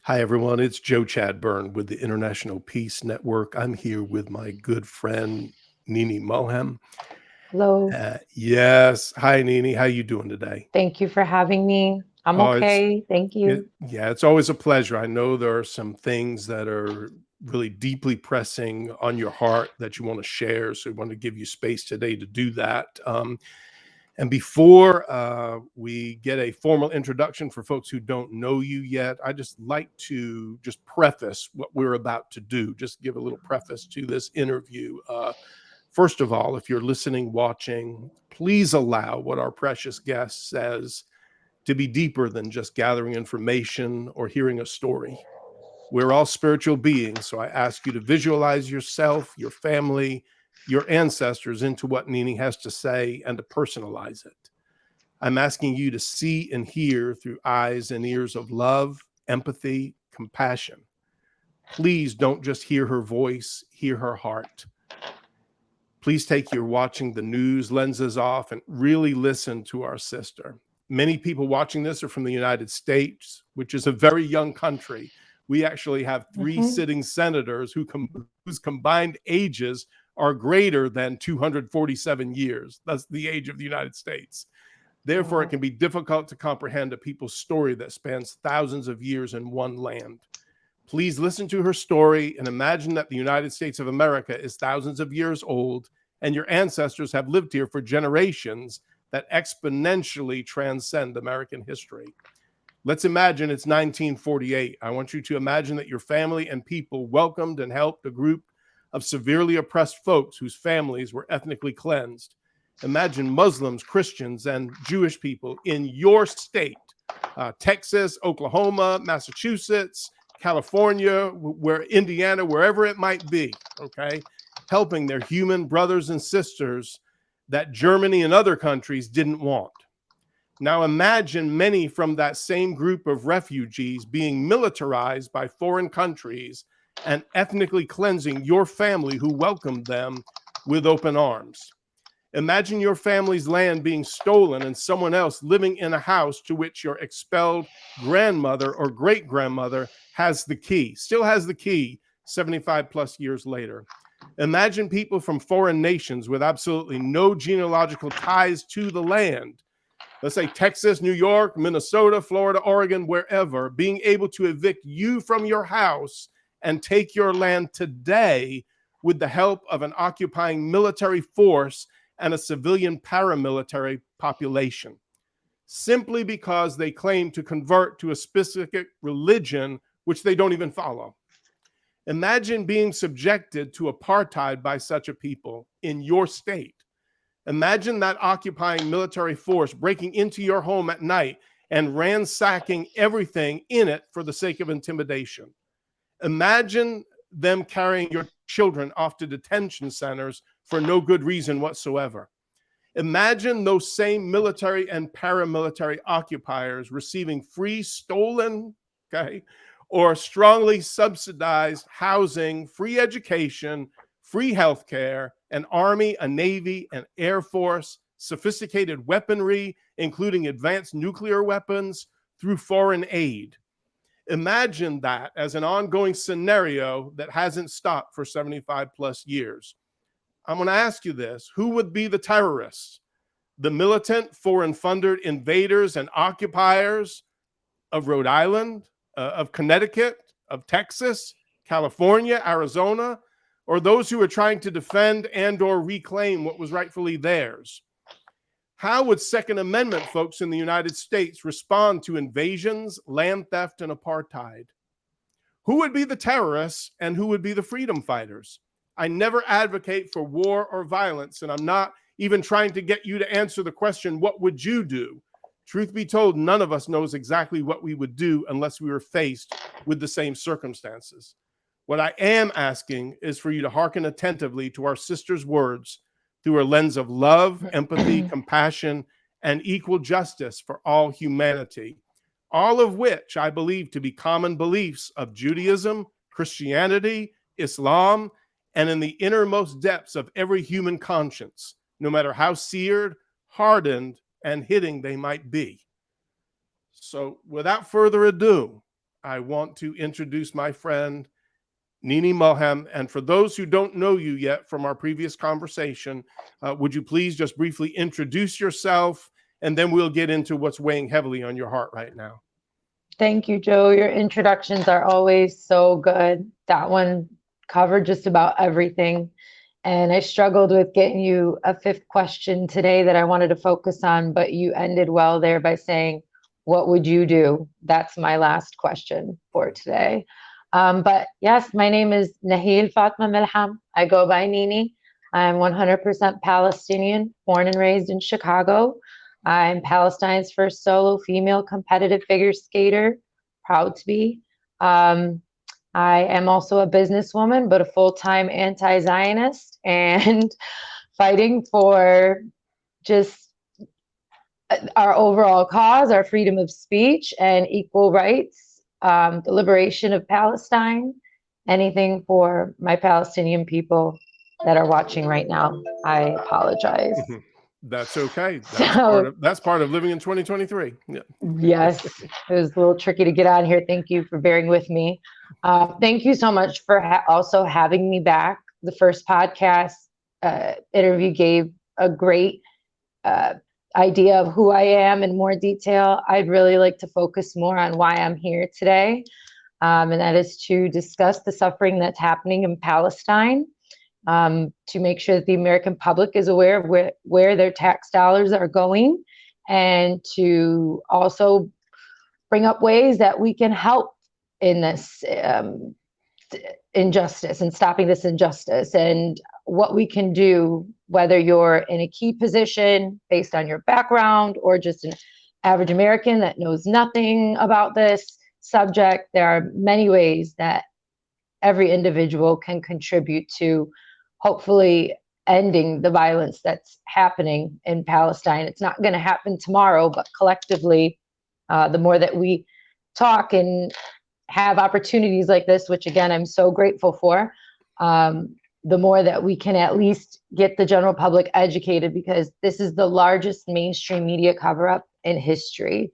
Hi, everyone. It's Joe Chadburn with the International Peace Network. I'm here with my good friend, NeNe Mulhem. Hello. Yes. Hi, NeNe. How you doing today? Thank you for having me. I'm Oh, okay. Thank you. yeah, it's always a pleasure. I know there are some things that are really deeply pressing on your heart that you want to share. So we want to give you space today to do that. And before we get a formal introduction for folks who don't know you yet, I just like to just preface what we're about to do, just give a little preface to this interview. First of all, if you're listening, watching, please allow what our precious guest says to be deeper than just gathering information or hearing a story. We're all spiritual beings, so I ask you to visualize yourself, your family, your ancestors into what NeNe has to say and to personalize it. I'm asking you to see and hear through eyes and ears of love, empathy, compassion. Please don't just hear her voice, hear her heart. Please take your watching the news lenses off and really listen to our sister. Many people watching this are from the United States, which is a very young country. We actually have three Mhm. sitting senators whose combined ages are greater than 247 years. That's the age of the United States. Therefore, it Wow. can be difficult to comprehend a people's story that spans thousands of years in one land. Please listen to her story and imagine that the United States of America is thousands of years old and your ancestors have lived here for generations that exponentially transcend American history. Let's imagine it's 1948. I want you to imagine that your family and people welcomed and helped a group of severely oppressed folks whose families were ethnically cleansed. Imagine Muslims, Christians, and Jewish people in your state, Texas, Oklahoma, Massachusetts, California, where Indiana, wherever it might be, okay, helping their human brothers and sisters that Germany and other countries didn't want. Now imagine many from that same group of refugees being militarized by foreign countries and ethnically cleansing your family who welcomed them with open arms. Imagine your family's land being stolen and someone else living in a house to which your expelled grandmother or great grandmother has the key, still has the key 75 plus years later. Imagine people from foreign nations with absolutely no genealogical ties to the land, let's say Texas, New York, Minnesota, Florida, Oregon, wherever, being able to evict you from your house and take your land today with the help of an occupying military force and a civilian paramilitary population, simply because they claim to convert to a specific religion which they don't even follow. Imagine being subjected to apartheid by such a people in your state. Imagine that occupying military force breaking into your home at night and ransacking everything in it for the sake of intimidation. Imagine them carrying your children off to detention centers for no good reason whatsoever. Imagine those same military and paramilitary occupiers receiving free, stolen, okay, or strongly subsidized housing, free education, free healthcare, an army, a navy, an air force, sophisticated weaponry, including advanced nuclear weapons, through foreign aid. Imagine that as an ongoing scenario that hasn't stopped for 75 plus years. I'm going to ask you this: who would be the terrorists? The militant, foreign funded invaders and occupiers of Rhode Island, of Connecticut, of Texas, California, Arizona, or those who are trying to defend and or reclaim what was rightfully theirs? How would Second Amendment folks in the United States respond to invasions, land theft, and apartheid? Who would be the terrorists and who would be the freedom fighters? I never advocate for war or violence, and I'm not even trying to get you to answer the question, what would you do? Truth be told, none of us knows exactly what we would do unless we were faced with the same circumstances. What I am asking is for you to hearken attentively to our sister's words through a lens of love, empathy, compassion, and equal justice for all humanity, all of which I believe to be common beliefs of Judaism, Christianity, Islam, and in the innermost depths of every human conscience, no matter how seared, hardened, and hitting they might be. So without further ado, I want to introduce my friend, NeNe Mulhem. And for those who don't know you yet from our previous conversation, would you please just briefly introduce yourself, and then we'll get into what's weighing heavily on your heart right now. Thank you, Joe. Your introductions are always so good. That one covered just about everything. And I struggled with getting you a fifth question today that I wanted to focus on, but you ended well there by saying, what would you do? That's my last question for today. But yes, my name is NeNe Mulhem. I go by NeNe. I'm 100% Palestinian, born and raised in Chicago. I'm Palestine's first solo female competitive figure skater, proud to be. I am also a businesswoman, but a full-time anti-Zionist and fighting for just our overall cause, our freedom of speech and equal rights, the liberation of Palestine, anything for my Palestinian people that are watching right now. I apologize. That's okay. So, That's part of living in 2023. Yeah. Yes, it was a little tricky to get on here. Thank you for bearing with me. Thank you so much for also having me back. The first podcast interview gave a great idea of who I am in more detail. I'd really like to focus more on why I'm here today, and that is to discuss the suffering that's happening in Palestine, to make sure that the American public is aware of where their tax dollars are going, and to also bring up ways that we can help in this injustice and stopping this injustice, and what we can do, whether you're in a key position based on your background or just an average American that knows nothing about this subject. There are many ways that every individual can contribute to hopefully ending the violence that's happening in Palestine. It's not going to happen tomorrow, but collectively, the more that we talk and have opportunities like this, which again, I'm so grateful for, the more that we can at least get the general public educated, because this is the largest mainstream media cover-up in history.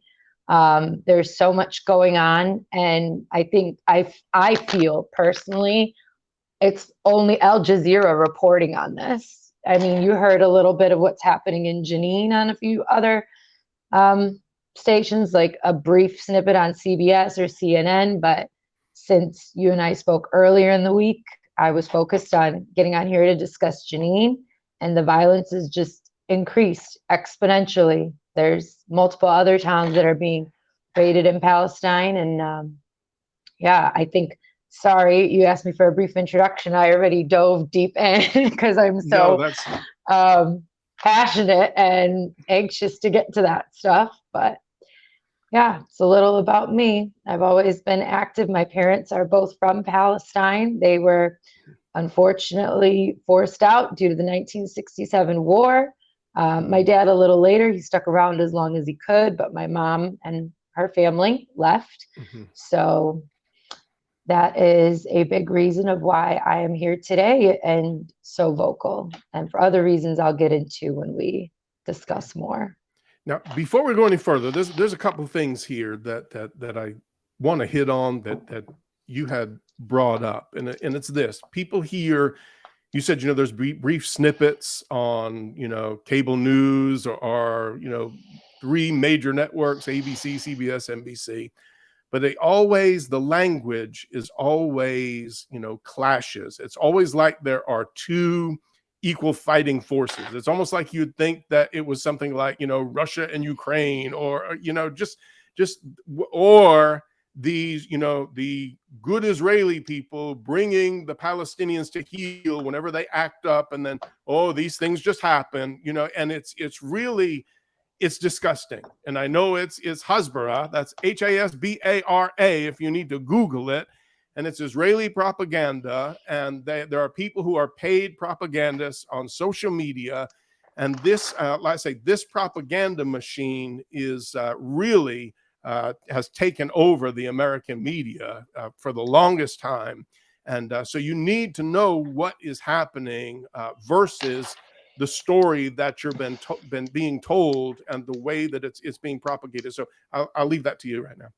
There's so much going on, and I think I feel personally it's only Al Jazeera reporting on this. I mean, you heard a little bit of what's happening in Jenin on a few other stations, like a brief snippet on CBS or CNN. But since you and I spoke earlier in the week, I was focused on getting on here to discuss Jenin, and the violence has just increased exponentially. There's multiple other towns that are being raided in Palestine. And yeah, I think, sorry, you asked me for a brief introduction. I already dove deep in because I'm so passionate and anxious to get to that stuff. But yeah, it's a little about me. I've always been active. My parents are both from Palestine. They were unfortunately forced out due to the 1967 war. My dad a little later. He stuck around as long as he could, but my mom and her family left. So that is a big reason of why I am here today and so vocal. And for other reasons I'll get into when we discuss more. Now, before we go any further, there's a couple of things here that I want to hit on that you had brought up, and it's this. People here, you said, there's brief snippets on, cable news or 3 major networks, ABC, CBS, NBC, but the language is always, clashes. It's always like there are 2 equal fighting forces. It's almost like you'd think that it was something like, Russia and Ukraine, or, or these, the good Israeli people bringing the Palestinians to heel whenever they act up, and then, oh, these things just happen, and it's really, it's disgusting. And I know it's Hasbara, that's Hasbara, if you need to Google it. And it's Israeli propaganda, and there are people who are paid propagandists on social media. And this, like I say, this propaganda machine is really has taken over the American media for the longest time. And so you need to know what is happening versus the story that you've been being told and the way that it's being propagated. So I'll leave that to you right now.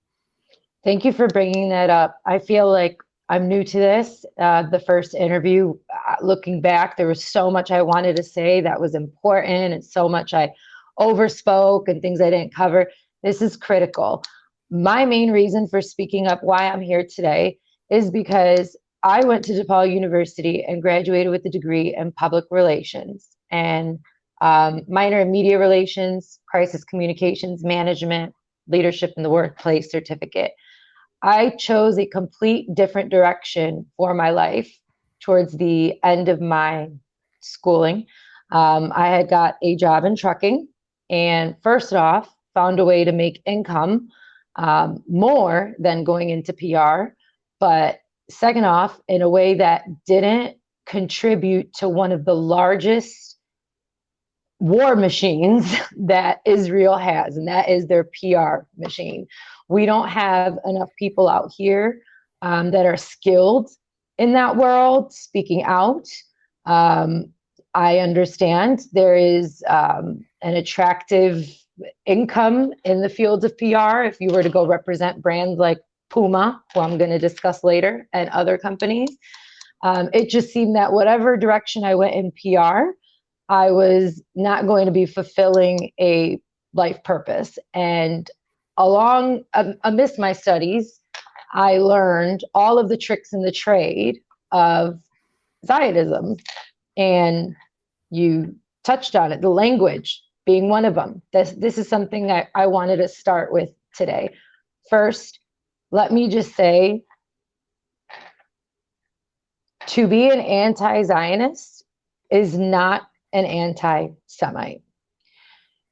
Thank you for bringing that up. I feel like I'm new to this. The first interview, looking back, there was so much I wanted to say that was important and so much I overspoke and things I didn't cover. This is critical. My main reason for speaking up, why I'm here today, is because I went to DePaul University and graduated with a degree in public relations and minor in media relations, crisis communications management, leadership in the workplace certificate. I chose a complete different direction for my life towards the end of my schooling. I had got a job in trucking, and first off, found a way to make income more than going into PR. But second off, in a way that didn't contribute to one of the largest war machines that Israel has, and that is their PR machine. We don't have enough people out here that are skilled in that world, speaking out. I understand there is an attractive income in the field of PR if you were to go represent brands like Puma, who I'm going to discuss later, and other companies. It just seemed that whatever direction I went in PR, I was not going to be fulfilling a life purpose. And amidst my studies, I learned all of the tricks in the trade of Zionism. And you touched on it, the language being one of them. This is something that I wanted to start with today. First, let me just say, to be an anti-Zionist is not an anti-Semite.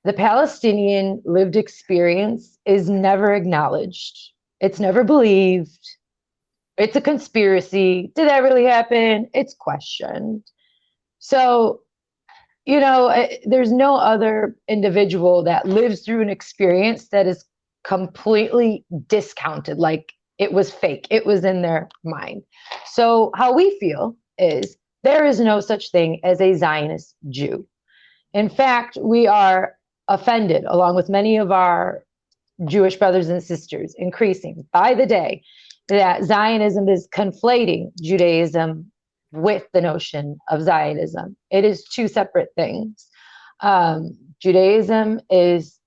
The Palestinian lived experience is never acknowledged. It's never believed. It's a conspiracy. Did that really happen? It's questioned. So, there's no other individual that lives through an experience that is completely discounted, like it was fake. It was in their mind. So how we feel is there is no such thing as a Zionist Jew. In fact, we are offended, along with many of our Jewish brothers and sisters, increasing by the day, that Zionism is conflating Judaism with the notion of Zionism. It is two separate things. Judaism is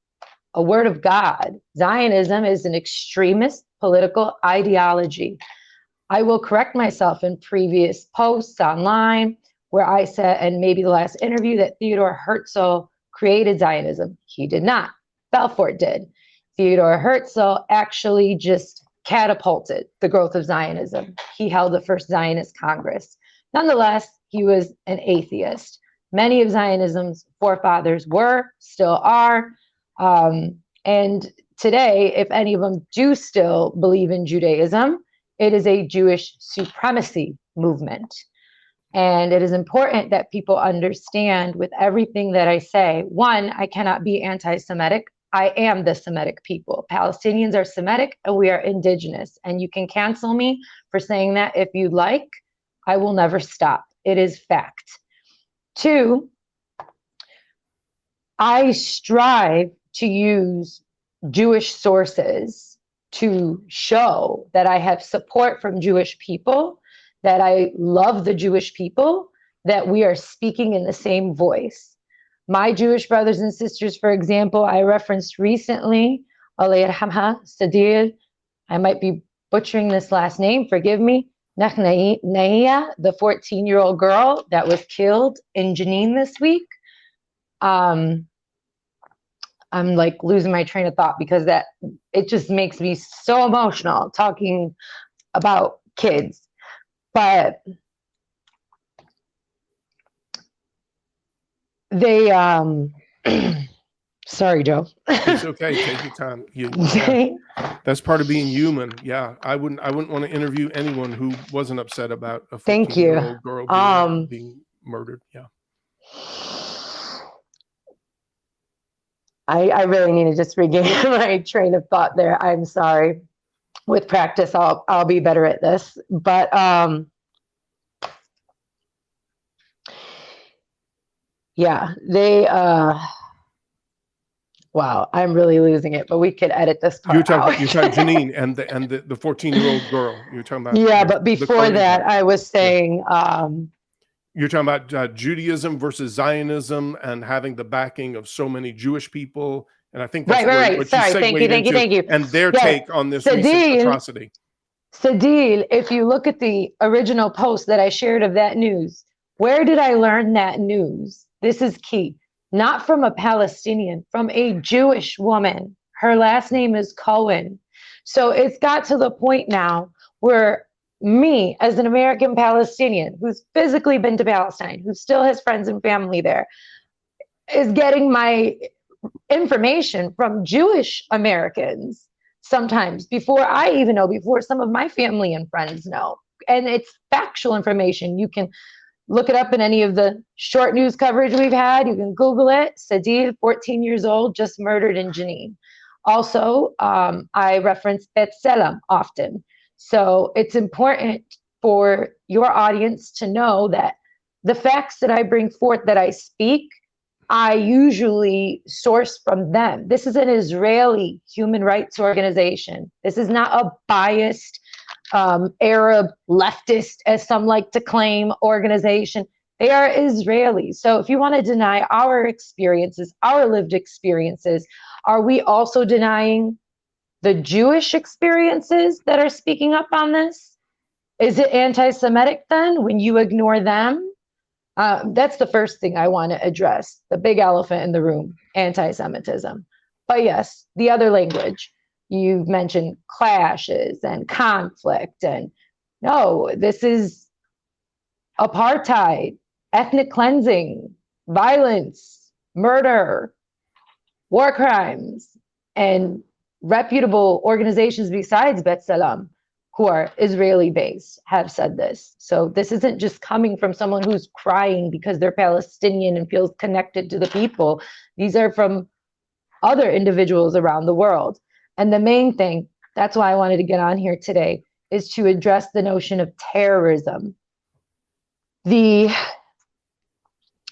a word of God. Zionism is an extremist political ideology. I will correct myself in previous posts online where I said, and maybe the last interview, that Theodore Herzl created Zionism. He did not. Balfour did. Theodore Herzl actually just catapulted the growth of Zionism. He held the first Zionist Congress. Nonetheless, he was an atheist. Many of Zionism's forefathers were, still are. And today, if any of them do still believe in Judaism, it is a Jewish supremacy movement. And it is important that people understand with everything that I say, one, I cannot be anti-Semitic. I am the Semitic people. Palestinians are Semitic and we are indigenous. And you can cancel me for saying that if you'd like. I will never stop. It is fact. Two, I strive to use Jewish sources to show that I have support from Jewish people, that I love the Jewish people, that we are speaking in the same voice. My Jewish brothers and sisters, for example, I referenced recently, Alei Hamha Sadir, I might be butchering this last name, forgive me, Nahia, the 14-year-old girl that was killed in Jenin this week. I'm like losing my train of thought because it just makes me so emotional talking about kids. But they, sorry, Joe. It's okay. Take your time. That's part of being human. Yeah, I wouldn't want to interview anyone who wasn't upset about a 14-year-old girl being murdered. Yeah. I really need to just regain my train of thought there. I'm sorry. With practice, I'll be better at this. But yeah, they Wow, I'm really losing it, but we could edit this You're part talking out. about Jenin and the 14-year-old girl. You're talking about Yeah, but the before Korean that, part. I was Yeah. saying, You're talking about Judaism versus Zionism and having the backing of so many Jewish people. And I think that's right. what you Sorry, thank you, segued into, thank you. and their Yes, take on this recent Sadil, atrocity. Sadil, if you look at the original post that I shared of that news, where did I learn that news? This is key. Not from a Palestinian, from a Jewish woman. Her last name is Cohen. So it's got to the point now where me, as an American Palestinian who's physically been to Palestine, who still has friends and family there, is getting my information from Jewish Americans sometimes before I even know, before some of my family and friends know. And it's factual information. You can look it up in any of the short news coverage we've had. You can Google it. Sadil, 14 years old, just murdered in Jenin. Also, I reference B'Tselem often. So it's important for your audience to know that the facts that I bring forth, that I speak, I usually source from them. This is an Israeli human rights organization. This is not a biased Arab leftist, as some like to claim, organization. They are Israeli. So if you want to deny our experiences, our lived experiences, are we also denying the Jewish experiences that are speaking up on this? Is it anti-Semitic then when you ignore them? That's the first thing I want to address, the big elephant in the room, anti-Semitism. But yes, the other language, you've mentioned clashes and conflict, and no, this is apartheid, ethnic cleansing, violence, murder, war crimes, and reputable organizations besides B'Tselem, who are Israeli based, have said this. So this isn't just coming from someone who's crying because they're Palestinian and feels connected to the people. These are from other individuals around the world. And the main thing, that's why I wanted to get on here today, is to address the notion of terrorism. The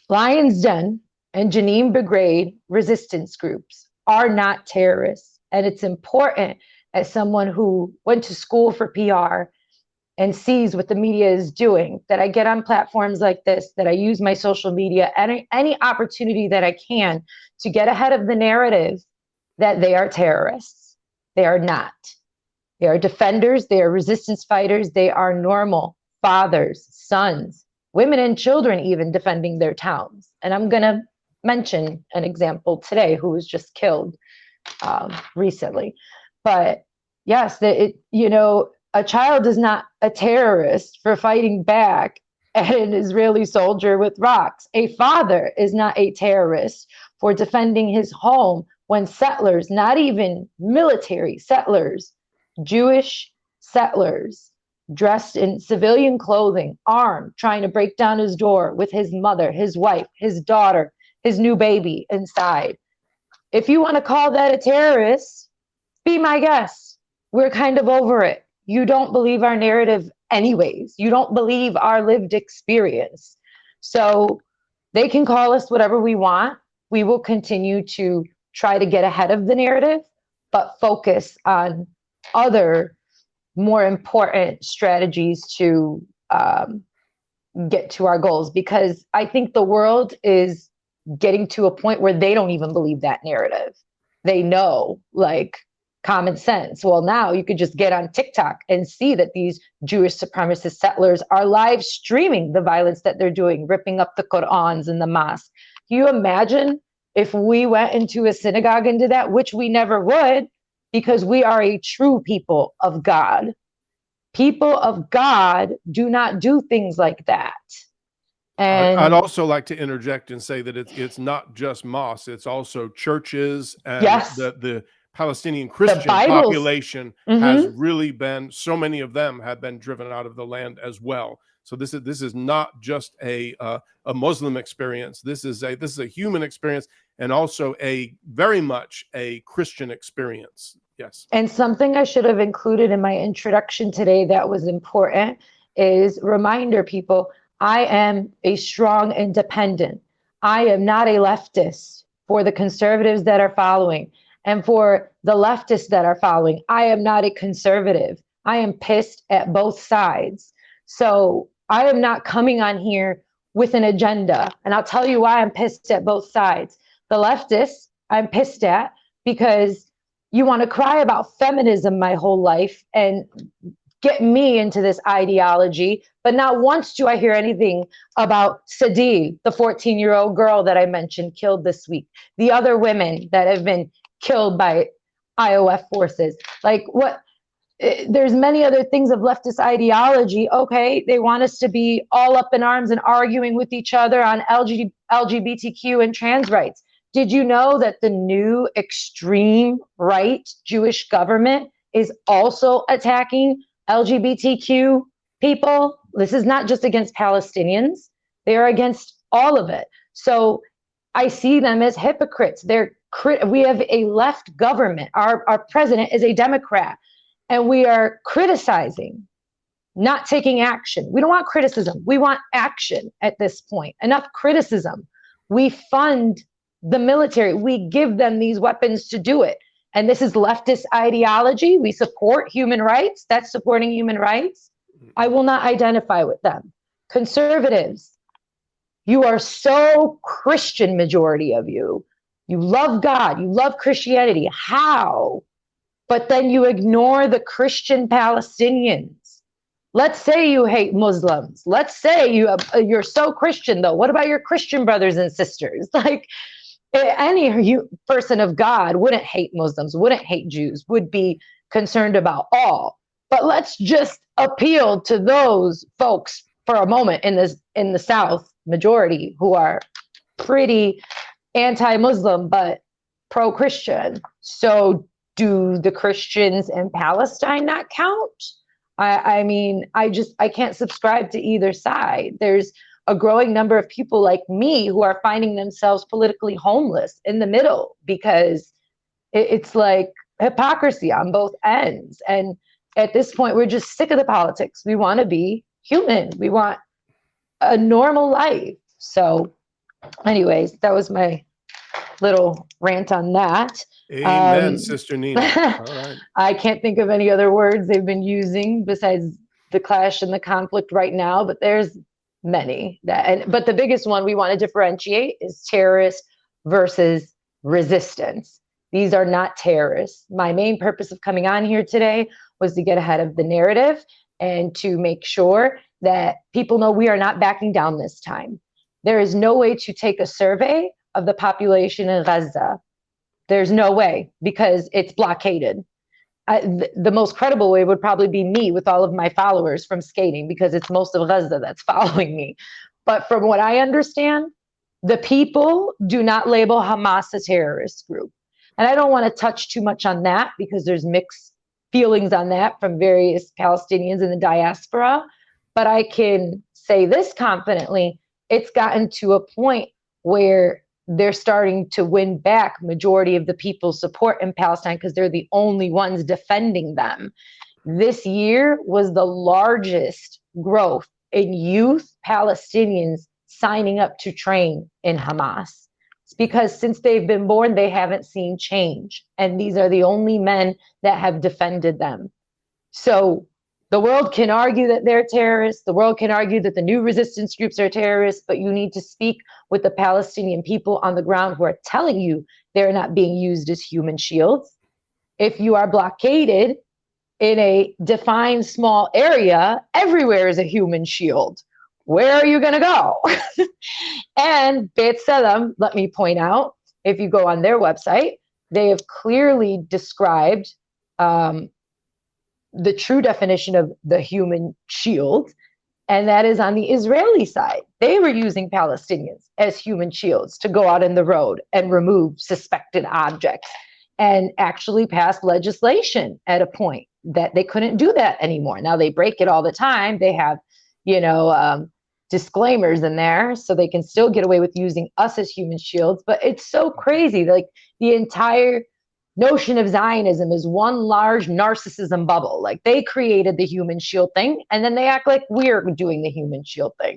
Lion's Den and Jenin Brigade resistance groups are not terrorists. And it's important, as someone who went to school for PR and sees what the media is doing, that I get on platforms like this, that I use my social media, any opportunity that I can to get ahead of the narrative that they are terrorists. They are not. They are defenders, they are resistance fighters, they are normal fathers, sons, women and children even defending their towns. And I'm gonna mention an example today who was just killed recently. But yes, a child is not a terrorist for fighting back at an Israeli soldier with rocks. A father is not a terrorist for defending his home when settlers, not even military settlers, Jewish settlers, dressed in civilian clothing, armed, trying to break down his door with his mother, his wife, his daughter, his new baby inside. If you want to call that a terrorist, be my guest. We're kind of over it. You don't believe our narrative anyways. You don't believe our lived experience. So they can call us whatever we want. We will continue to try to get ahead of the narrative, but focus on other more important strategies to get to our goals. Because I think the world is getting to a point where they don't even believe that narrative. They know, like, common sense. Well, now you could just get on TikTok and see that these Jewish supremacist settlers are live streaming the violence that they're doing, ripping up the Qur'ans in the mosque. Can you imagine if we went into a synagogue and did that, which we never would, because we are a true people of God. People of God do not do things like that. And I'd also like to interject and say that it's not just mosques, it's also churches, and yes, the Palestinian Christian Bibles. population has really been, so many of them have been driven out of the land as well. So this is not just a Muslim experience. This is a human experience, and also a very much a Christian experience. Yes. And something I should have included in my introduction today that was important is reminder people, I am a strong independent. I am not a leftist. for the conservatives that are following, and for the leftists that are following. I am not a conservative. I am pissed at both sides. So I am not coming on here with an agenda. And I'll tell you why I'm pissed at both sides. The leftists, I'm pissed at because you want to cry about feminism my whole life and get me into this ideology, but not once do I hear anything about Sadie, the 14-year-old girl that I mentioned killed this week, the other women that have been killed by IOF forces. Like, what? There's many other things of leftist ideology. Okay, they want us to be all up in arms and arguing with each other on LGBTQ and trans rights. Did you know that the new extreme right Jewish government is also attacking LGBTQ people? This is not just against Palestinians. They are against all of it. So I see them as hypocrites. We have a left government. Our president is a Democrat, and we are criticizing, not taking action. We don't want criticism. We want action at this point. Enough criticism. We fund the military. We give them these weapons to do it. And this is leftist ideology. We support human rights. That's supporting human rights. I will not identify with them. Conservatives, you are so Christian, majority of you. You love God. You love Christianity. How? But then you ignore the Christian Palestinians. Let's say you hate Muslims. Let's say you're so Christian, though. What about your Christian brothers and sisters? Like, any person of God wouldn't hate Muslims, wouldn't hate Jews, would be concerned about all. But let's just appeal to those folks for a moment in the South, majority, who are pretty anti-Muslim but pro-Christian. So do the Christians in Palestine not count? I mean, I can't subscribe to either side. There's a growing number of people like me who are finding themselves politically homeless in the middle because it's like hypocrisy on both ends. And at this point, we're just sick of the politics. We want to be human. We want a normal life. So anyways, that was my little rant on that. Amen, Sister NeNe. All right. I can't think of any other words they've been using besides the clash and the conflict right now, but there's many but the biggest one we want to differentiate is terrorist versus resistance. These are not terrorists. My main purpose of coming on here today was to get ahead of the narrative and to make sure that people know we are not backing down this time. There is no way to take a survey of the population in Gaza. There's no way, because it's blockaded. The most credible way would probably be me with all of my followers from skating, because it's most of Gaza that's following me. But from what I understand, the people do not label Hamas a terrorist group. And I don't want to touch too much on that because there's mixed feelings on that from various Palestinians in the diaspora. But I can say this confidently, it's gotten to a point where they're starting to win back majority of the people's support in Palestine because they're the only ones defending them. This year was the largest growth in youth Palestinians signing up to train in Hamas. It's because since they've been born, they haven't seen change. And these are the only men that have defended them. So the world can argue that they're terrorists. The world can argue that the new resistance groups are terrorists, but you need to speak with the Palestinian people on the ground who are telling you they're not being used as human shields. If you are blockaded in a defined small area, everywhere is a human shield. Where are you going to go? And Beit Salem, let me point out, if you go on their website, they have clearly described the true definition of the human shield, and that is on the Israeli side. They were using Palestinians as human shields to go out in the road and remove suspected objects, and actually passed legislation at a point that they couldn't do that anymore. Now they break it all the time. They have, disclaimers in there so they can still get away with using us as human shields. But it's so crazy. Like, the entire notion of Zionism is one large narcissism bubble. Like, they created the human shield thing, and then they act like we're doing the human shield thing.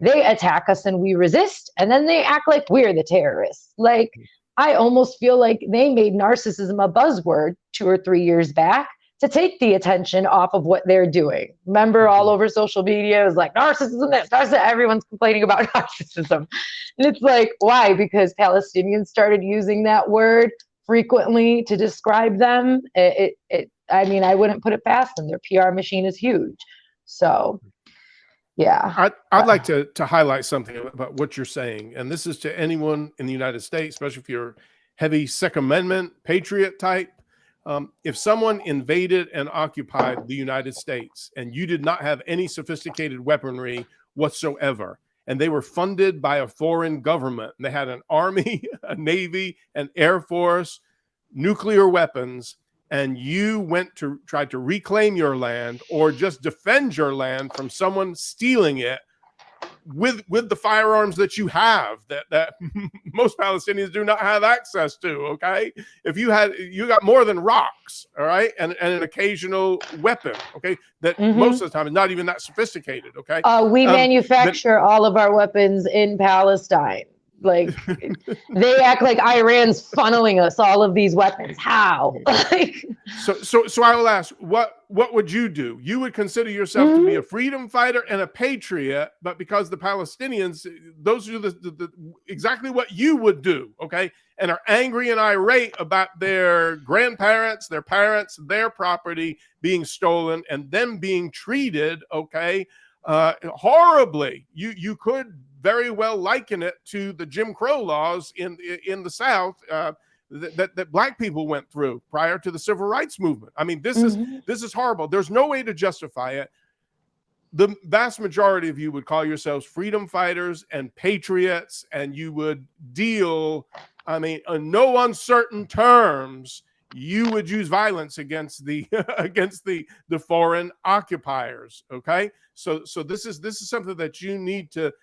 They attack us and we resist, and then they act like we're the terrorists. Like, I almost feel like they made narcissism a buzzword 2 or 3 years back to take the attention off of what they're doing. Remember, all over social media, it was like narcissism, this, narcissism, everyone's complaining about narcissism. And it's like, why? Because Palestinians started using that word frequently to describe them. I mean, I wouldn't put it past them. Their PR machine is huge. So, yeah. I'd like to highlight something about what you're saying. And this is to anyone in the United States, especially if you're heavy Second Amendment patriot type. If someone invaded and occupied the United States and you did not have any sophisticated weaponry whatsoever, and they were funded by a foreign government, and they had an army, a navy, an air force, nuclear weapons, and you went to try to reclaim your land or just defend your land from someone stealing it with the firearms that you have, that most Palestinians do not have access to. Okay, if you got more than rocks, all right, and an occasional weapon, okay, that most of the time is not even that sophisticated. Okay, we manufacture all of our weapons in Palestine. Like, they act like Iran's funneling us all of these weapons. How? So I will ask, what would you do? You would consider yourself to be a freedom fighter and a patriot, but because the Palestinians, those are the exactly what you would do, okay, and are angry and irate about their grandparents, their parents, their property being stolen and them being treated, okay, horribly. You could very well liken it to the Jim Crow laws in the South that Black people went through prior to the Civil Rights Movement. I mean, this is horrible. There's no way to justify it. The vast majority of you would call yourselves freedom fighters and patriots, and you would deal, I mean, in no uncertain terms, you would use violence against the foreign occupiers. Okay, so this is something that you need to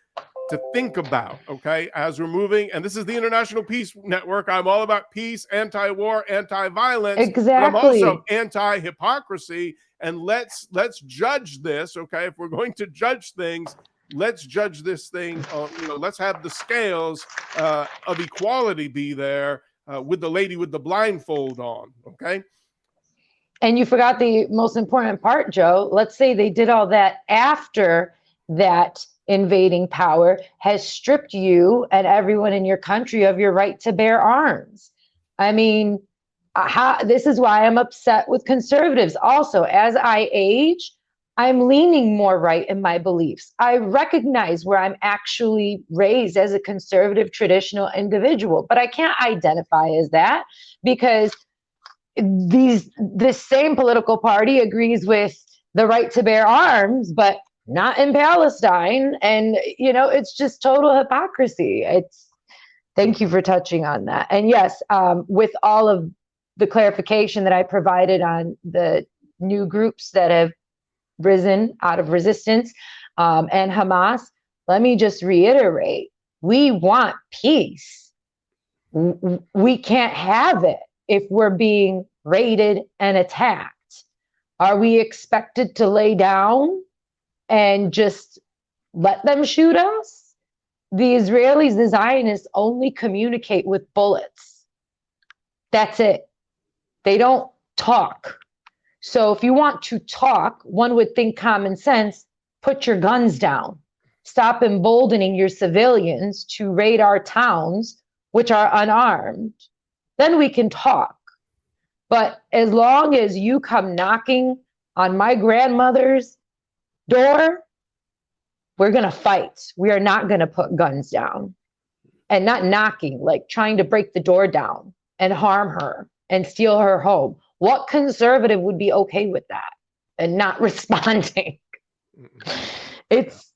think about, okay, as we're moving. And this is the International Peace Network. I'm all about peace, anti-war, anti-violence. Exactly. I'm also anti-hypocrisy. And let's judge this, okay? If we're going to judge things, let's judge this thing. Let's have the scales of equality be there with the lady with the blindfold on, okay? And you forgot the most important part, Joe. Let's say they did all that after that invading power has stripped you and everyone in your country of your right to bear arms. I mean, this is why I'm upset with conservatives. Also, as I age, I'm leaning more right in my beliefs. I recognize where I'm actually raised as a conservative, traditional individual, but I can't identify as that because this same political party agrees with the right to bear arms, but not in Palestine. And, it's just total hypocrisy. Thank you for touching on that. And yes, with all of the clarification that I provided on the new groups that have risen out of resistance and Hamas, let me just reiterate, we want peace. We can't have it if we're being raided and attacked. Are we expected to lay down and just let them shoot us? The Israelis, the Zionists, only communicate with bullets. That's it. They don't talk. So if you want to talk, one would think common sense, put your guns down. Stop emboldening your civilians to raid our towns, which are unarmed. Then we can talk. But as long as you come knocking on my grandmother's door, we're going to fight. We are not going to put guns down. And not knocking, like trying to break the door down and harm her and steal her home. What conservative would be okay with that and not responding? It's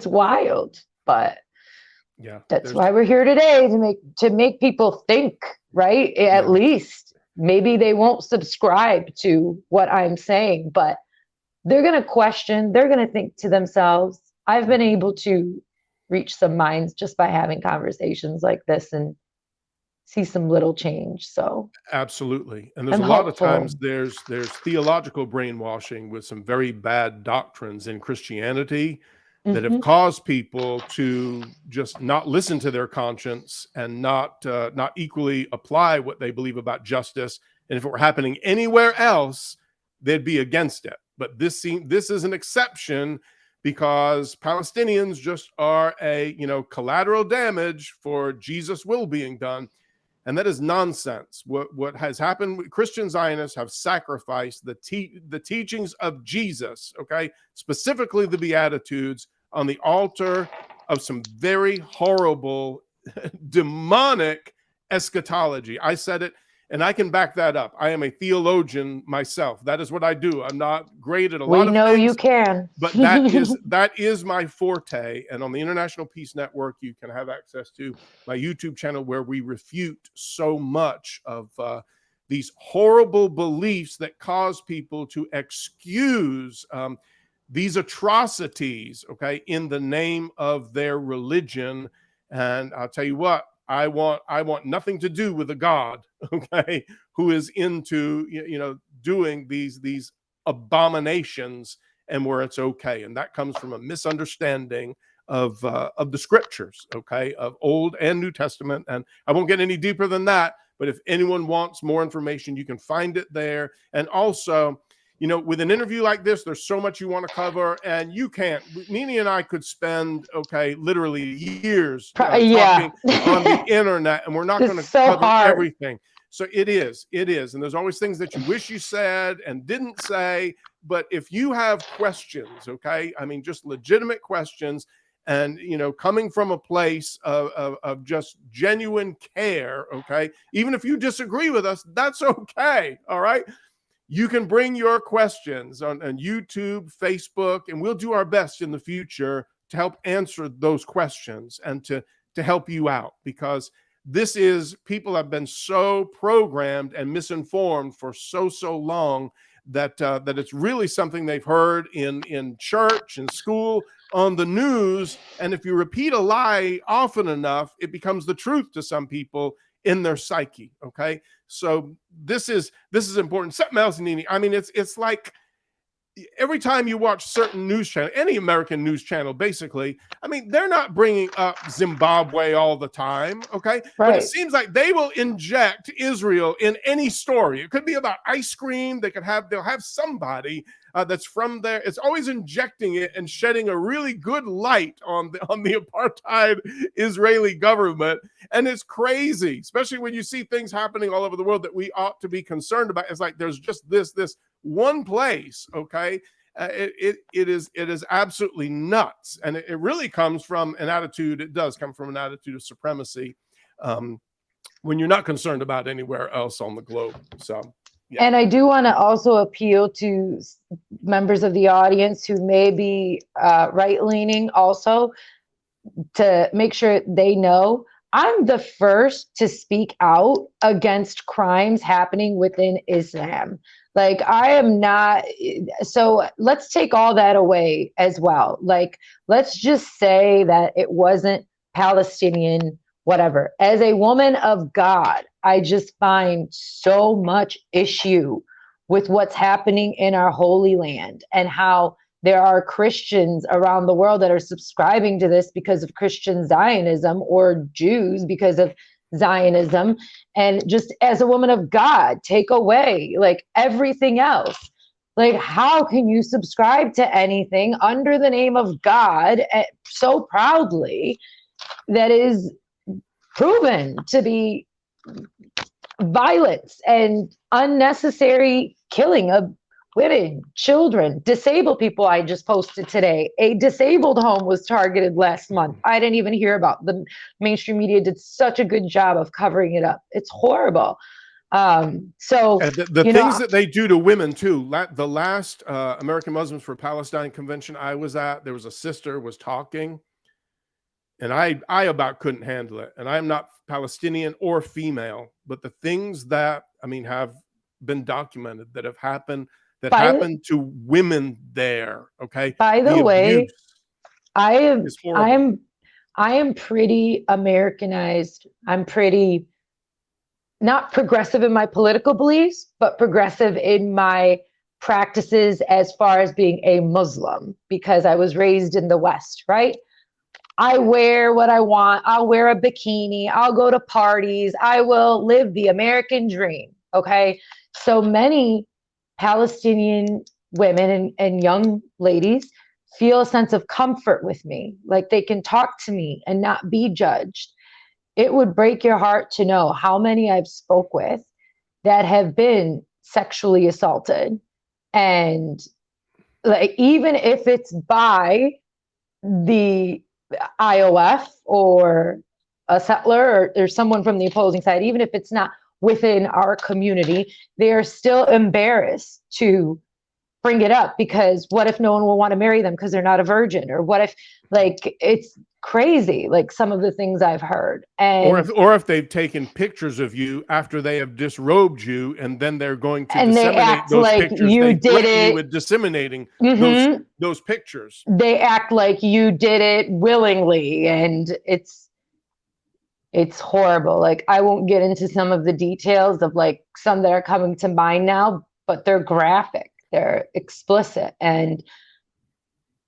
wild. But yeah, that's why we're here today, to make people think, right? At least maybe they won't subscribe to what I'm saying, but they're going to question, they're going to think to themselves. I've been able to reach some minds just by having conversations like this and see some little change. So absolutely. And there's a lot of times there's theological brainwashing with some very bad doctrines in Christianity that have caused people to just not listen to their conscience and not equally apply what they believe about justice. And if it were happening anywhere else, they'd be against it. But this is an exception because Palestinians just are a collateral damage for Jesus' will being done. And that is nonsense. What has happened, Christian Zionists have sacrificed the teachings of Jesus, okay, specifically the Beatitudes, on the altar of some very horrible, demonic eschatology. I said it, and I can back that up. I am a theologian myself. That is what I do. I'm not great at a lot of things. We know you can. But that is my forte. And on the International Peace Network, you can have access to my YouTube channel where we refute so much of these horrible beliefs that cause people to excuse these atrocities, okay, in the name of their religion. And I'll tell you what, I want nothing to do with a God, okay, who is into doing these abominations and where it's okay. And that comes from a misunderstanding of the scriptures, okay, of Old and New Testament. And I won't get any deeper than that, but if anyone wants more information, you can find it there. And also, with an interview like this, there's so much you want to cover, and you can't. NeNe and I could spend, literally years talking on the internet, and we're not going to cover everything. So it is. And there's always things that you wish you said and didn't say. But if you have questions, okay, I mean, just legitimate questions, and, coming from a place of just genuine care, okay, even if you disagree with us, that's okay. All right. You can bring your questions on YouTube, Facebook, and we'll do our best in the future to help answer those questions and to help you out, because people have been so programmed and misinformed for so long that it's really something they've heard in church and school, on the news. And if you repeat a lie often enough, it becomes the truth to some people in their psyche. Okay. So this is important. Something else, NeNe. I mean, it's like every time you watch certain news channel, any American news channel, basically, I mean, they're not bringing up Zimbabwe all the time, okay? Right. But it seems like they will inject Israel in any story. It could be about ice cream. They'll have somebody that's from there. It's always injecting it and shedding a really good light on the apartheid Israeli government. And it's crazy, especially when you see things happening all over the world that we ought to be concerned about. It's like there's just this one place, okay? It is absolutely nuts. And it really comes from an attitude, it does come from an attitude of supremacy when you're not concerned about anywhere else on the globe. So, yeah. And I do want to also appeal to members of the audience who may be right-leaning also, to make sure they know I'm the first to speak out against crimes happening within Islam. Like, I am not. So let's take all that away as well. Like, let's just say that it wasn't Palestinian, whatever. As a woman of God, I just find so much issue with what's happening in our Holy Land, and how there are Christians around the world that are subscribing to this because of Christian Zionism, or Jews because of Zionism. And just as a woman of God, take away like everything else. Like, how can you subscribe to anything under the name of God so proudly that is proven to be violence and unnecessary killing of women, children, disabled people? I just posted today, a disabled home was targeted last month. I didn't even hear about. The mainstream media did such a good job of covering it up. It's horrible. So and the things that they do to women too. The last American Muslims for Palestine convention I was at, there was a sister was talking, and I about couldn't handle it. And I'm not Palestinian or female, but the things that, I mean, have been documented that have happened, that happened to women there. Okay. By the way, I am pretty Americanized. I'm pretty not progressive in my political beliefs, but progressive in my practices as far as being a Muslim, because I was raised in the West, right? I wear what I want. I'll wear a bikini. I'll go to parties. I will live the American dream. Okay. So many Palestinian women and young ladies feel a sense of comfort with me, like they can talk to me and not be judged. It would break your heart to know how many I've spoke with that have been sexually assaulted. And like, even if it's by the IOF or a settler or someone from the opposing side, even if it's not within our community, they are still embarrassed to bring it up, because what if no one will want to marry them because they're not a virgin? Or what if, like, it's crazy, like some of the things I've heard. And or if they've taken pictures of you after they have disrobed you, and then they're going to and they disseminate act those like pictures. you They did threaten you it. with disseminating Mhm. those pictures. They act like you did it willingly, and it's horrible. Like, I won't get into some of the details of like some that are coming to mind now, but they're graphic, they're explicit. And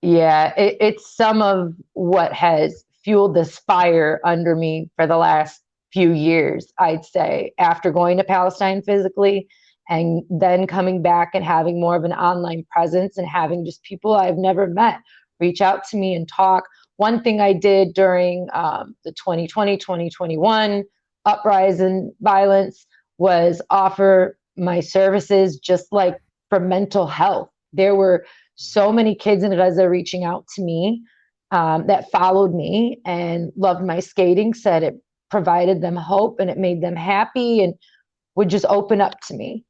yeah, it's some of what has fueled this fire under me for the last few years, I'd say, after going to Palestine physically and then coming back and having more of an online presence and having just people I've never met reach out to me and talk. One thing I did during the 2020-2021 uprising violence was offer my services just like for mental health. There were so many kids in Gaza reaching out to me that followed me and loved my skating, said it provided them hope and it made them happy and would just open up to me.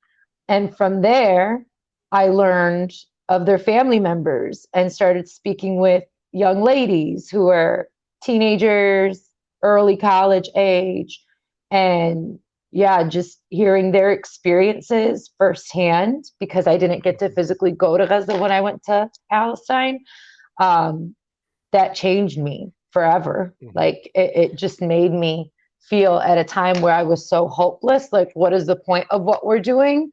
And from there, I learned of their family members and started speaking with young ladies who are teenagers, early college age. And yeah, just hearing their experiences firsthand, because I didn't get to physically go to Gaza when I went to Palestine. That changed me forever. Mhm. Like it just made me feel at a time where I was so hopeless. Like, what is the point of what we're doing?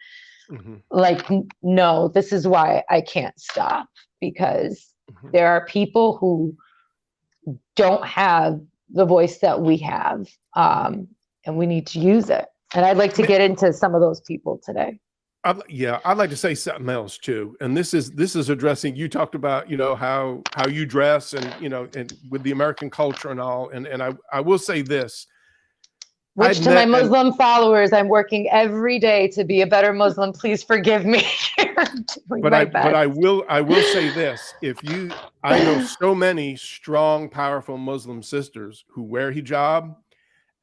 Mm-hmm. Like, no, this is why I can't stop, because Mm-hmm. there are people who don't have the voice that we have, and we need to use it. And I'd like to get into some of those people today. I'd like to say something else too. And this is addressing, you talked about, how you dress and, and with the American culture and all. And I will say this. Which, to my Muslim followers, I'm working every day to be a better Muslim. Please forgive me. But I will say this. I know so many strong, powerful Muslim sisters who wear hijab.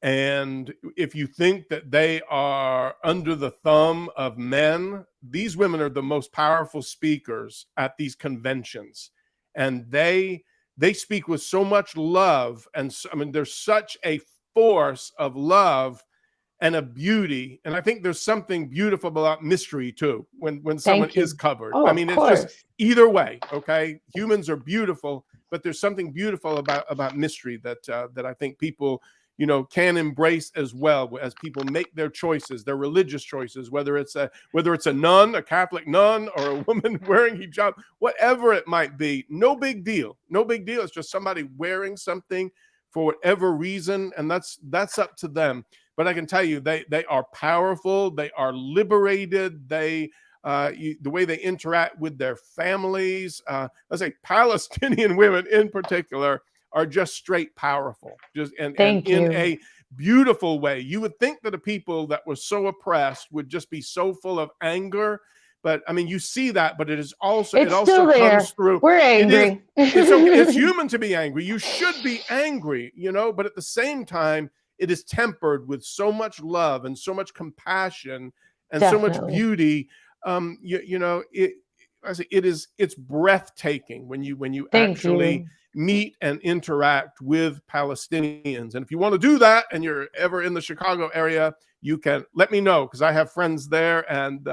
And if you think that they are under the thumb of men, these women are the most powerful speakers at these conventions. And they speak with so much love. And I mean, there's such a force of love and a beauty. And I think there's something beautiful about mystery too, when someone is covered. Oh, I mean, it's just either way. Okay. Humans are beautiful, but there's something beautiful about mystery that I think people, can embrace as well, as people make their choices, their religious choices, whether it's a nun, a Catholic nun, or a woman wearing hijab, whatever it might be. No big deal. No big deal. It's just somebody wearing something for whatever reason, and that's up to them. But I can tell you, they are powerful. They are liberated. The way they interact with their families. Let's say Palestinian women in particular are just straight powerful, and in a beautiful way. You would think that the people that were so oppressed would just be so full of anger. But I mean, you see that, but it also comes through. We're angry. It's okay. It's human to be angry. You should be angry, but at the same time, it is tempered with so much love and so much compassion and so much beauty. It's breathtaking when you actually meet and interact with Palestinians. And if you want to do that and you're ever in the Chicago area, you can let me know, because I have friends there and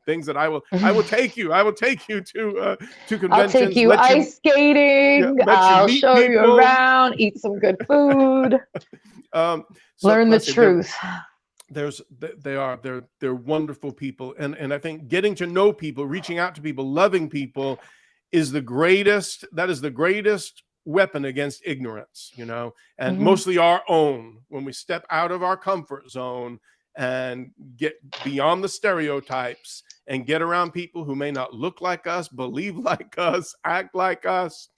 things that I will take you. I will take you to conventions. I'll take you ice skating. I'll show you around, eat some good food. Learn the truth. they're wonderful people, and I think getting to know people, reaching out to people, loving people is the greatest weapon against ignorance, and mostly our own. When we step out of our comfort zone and get beyond the stereotypes and get around people who may not look like us, believe like us, act like us,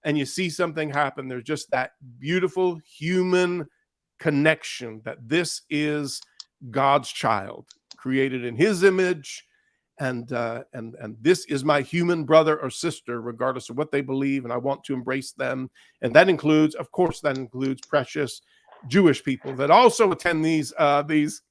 and you see something happen, there's just that beautiful human connection that this is God's child, created in his image, and this is my human brother or sister, regardless of what they believe, and I want to embrace them. And that includes, of course, precious Jewish people that also attend these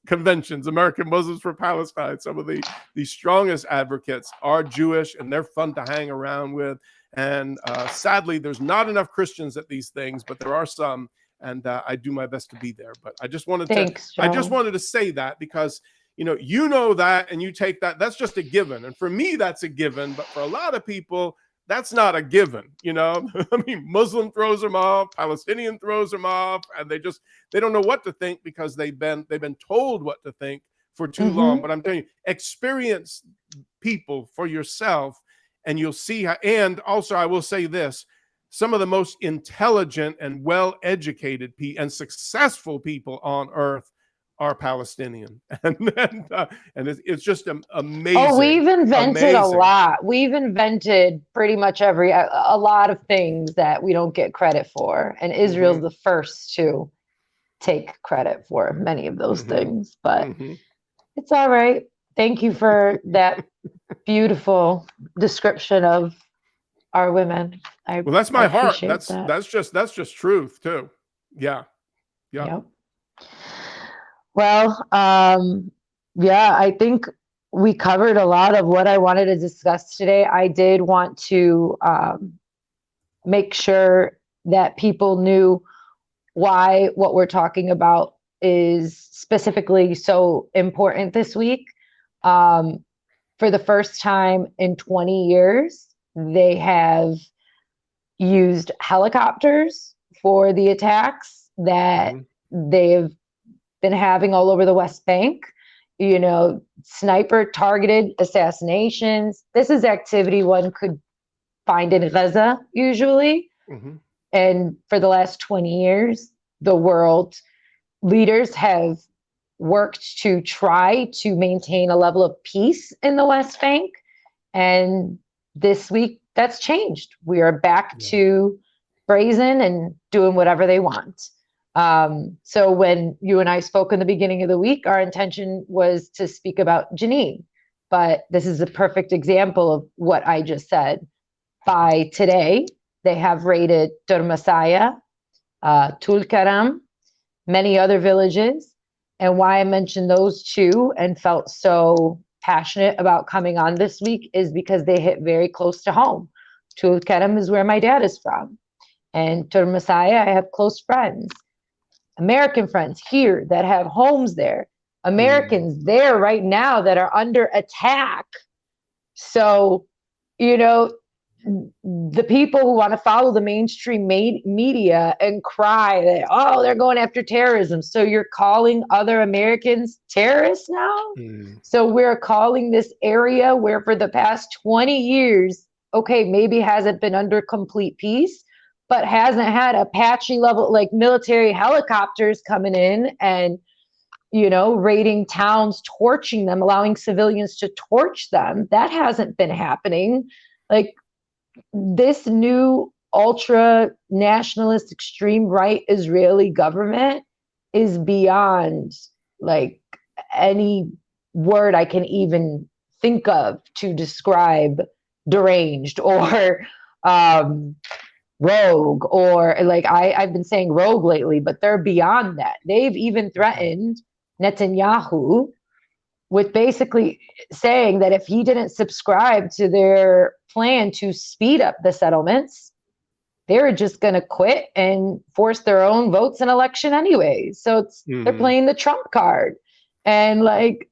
conventions. American Muslims for Palestine, some of the strongest advocates are Jewish, and they're fun to hang around with. And sadly, there's not enough Christians at these things, but there are some, and I do my best to be there. But I just wanted to say that, because that, and you take that, that's just a given. And for me, that's a given. But for a lot of people, that's not a given. I mean, Muslim throws them off, Palestinian throws them off, and they don't know what to think, because they've been told what to think for too long. But I'm telling you, experience people for yourself, and you'll see how. And also, I will say this: some of the most intelligent and well-educated and successful people on earth are Palestinian, and it's just amazing. Oh, we've invented a lot. We've invented pretty much a lot of things that we don't get credit for, and Israel's the first to take credit for many of those things. But it's all right. Thank you for that beautiful description of our women. Well, that's my heart. That's just truth too. Yeah. Yep. Well, I think we covered a lot of what I wanted to discuss today. I did want to make sure that people knew why what we're talking about is specifically so important this week. For the first time in 20 years, they have used helicopters for the attacks that they've been having all over the West Bank, sniper targeted assassinations. This is activity one could find in Gaza usually. And for the last 20 years, the world leaders have worked to try to maintain a level of peace in the West Bank. And this week, that's changed. We are back to brazen and doing whatever they want. So when you and I spoke in the beginning of the week, our intention was to speak about Jenin, but this is a perfect example of what I just said. By today, they have raided Turmasaya, Tulkaram, many other villages. And why I mentioned those two and felt so passionate about coming on this week is because they hit very close to home. Tulkaram is where my dad is from. And Turmasaya, I have close friends. American friends here that have homes there, Americans there right now that are under attack. So, the people who want to follow the mainstream media and cry that, oh, they're going after terrorism. So you're calling other Americans terrorists now? So we're calling this area where for the past 20 years, okay, maybe hasn't been under complete peace, but hasn't had Apache level, like military helicopters coming in and, raiding towns, torching them, allowing civilians to torch them. That hasn't been happening. Like this new ultra nationalist extreme right Israeli government is beyond like any word I can even think of to describe deranged or, rogue, or like I've been saying rogue lately, but they're beyond that. They've even threatened Netanyahu with basically saying that if he didn't subscribe to their plan to speed up the settlements, they were just going to quit and force their own votes in election anyway. So they're playing the Trump card. And like,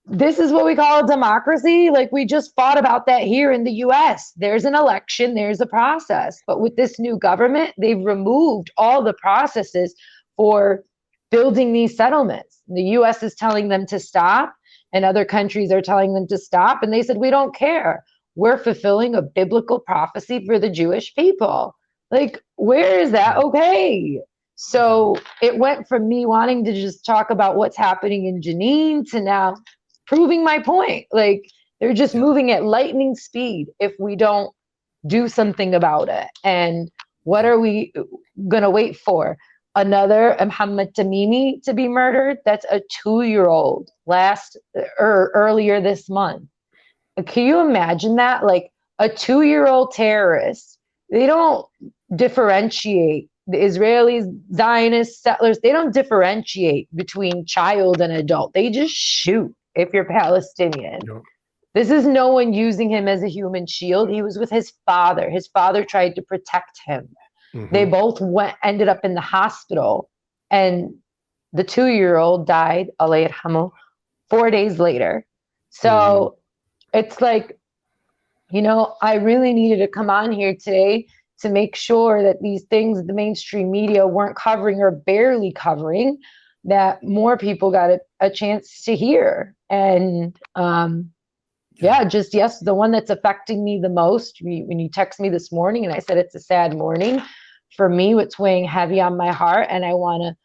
this is what we call a democracy. Like we just fought about that here in the US. There's an election, there's a process. But with this new government, they've removed all the processes for building these settlements. The US is telling them to stop, and other countries are telling them to stop. And they said, we don't care. We're fulfilling a biblical prophecy for the Jewish people. Like, where is that okay? So it went from me wanting to just talk about what's happening in Jenin to now proving my point. Like, they're just moving at lightning speed if we don't do something about it. And what are we going to wait for? Another Muhammad Tamimi to be murdered? That's a 2-year-old earlier this month. Can you imagine that? Like, a 2-year-old terrorist. They don't differentiate. The Israelis, Zionists, settlers, they don't differentiate between child and adult. They just shoot if you're Palestinian. Yep. This is no one using him as a human shield. He was with his father. His father tried to protect him. They both ended up in the hospital, and the 2-year-old died, Allah yarhamu, 4 days later. So it's like, you know, I really needed to come on here today to make sure that these things the mainstream media weren't covering or barely covering, that more people got a chance to hear. And just yes, the one that's affecting me the most, when you text me this morning and I said it's a sad morning, for me, what's weighing heavy on my heart, and I want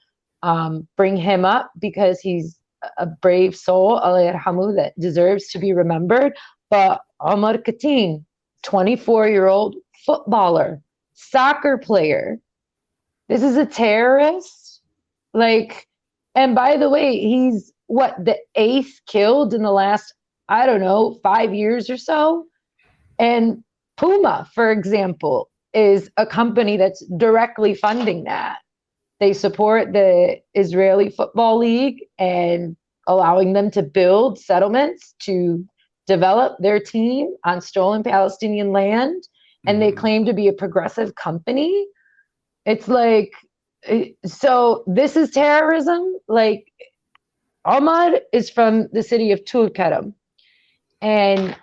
to bring him up because he's a brave soul, Allah yarhamu, that deserves to be remembered. But Omar Kateen, 24-year-old footballer, soccer player. This is a terrorist. Like, and by the way, he's the 8th killed in the last, I don't know, 5 years or so. And Puma, for example, is a company that's directly funding that. They support the Israeli Football League and allowing them to build settlements to develop their team on stolen Palestinian land. And they claim to be a progressive company. It's like, so this is terrorism. Like, Ahmad is from the city of Tulkarem. And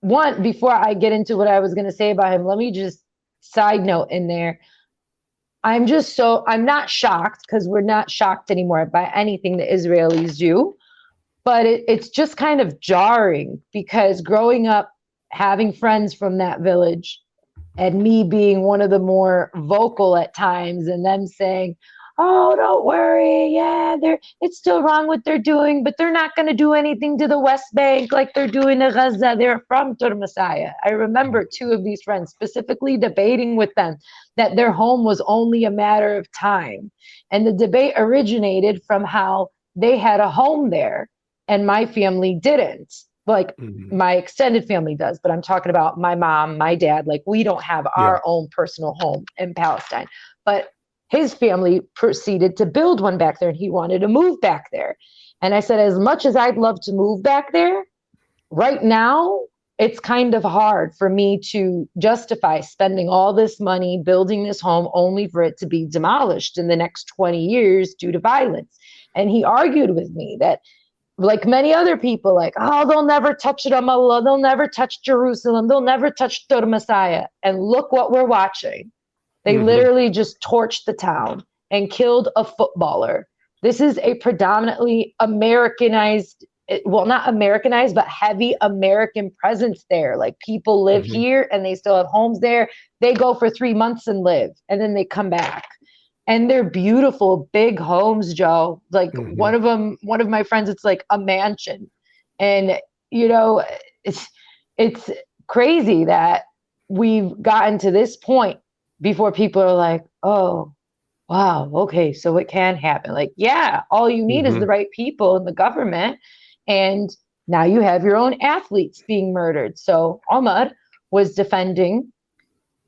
before I get into what I was going to say about him, let me just side note in there. I'm not shocked, because we're not shocked anymore by anything the Israelis do. But it's just kind of jarring, because growing up, having friends from that village, and me being one of the more vocal at times, and them saying, oh, don't worry, yeah, it's still wrong what they're doing, but they're not going to do anything to the West Bank like they're doing to Gaza. They're from Messiah. I remember 2 of these friends specifically debating with them that their home was only a matter of time. And the debate originated from how they had a home there and my family didn't. Like, my extended family does, but I'm talking about my mom, my dad. Like, we don't have our own personal home in Palestine, but his family proceeded to build one back there, and he wanted to move back there. And I said, as much as I'd love to move back there, right now, it's kind of hard for me to justify spending all this money building this home only for it to be demolished in the next 20 years due to violence. And he argued with me that, like many other people, like, oh, they'll never touch Ramallah, they'll never touch Jerusalem, they'll never touch Messiah. And look what we're watching. They literally just torched the town and killed a footballer. This is a predominantly Americanized, well, not Americanized, but heavy American presence there. Like, people live here and they still have homes there. They go for 3 months and live, and then they come back. And they're beautiful, big homes, Joe. Like, one of my friends, it's like a mansion. And, you know, it's crazy that we've gotten to this point before people are like, oh, wow, okay, so it can happen. Like, yeah, all you need is the right people in the government. And now you have your own athletes being murdered. So Ahmad was defending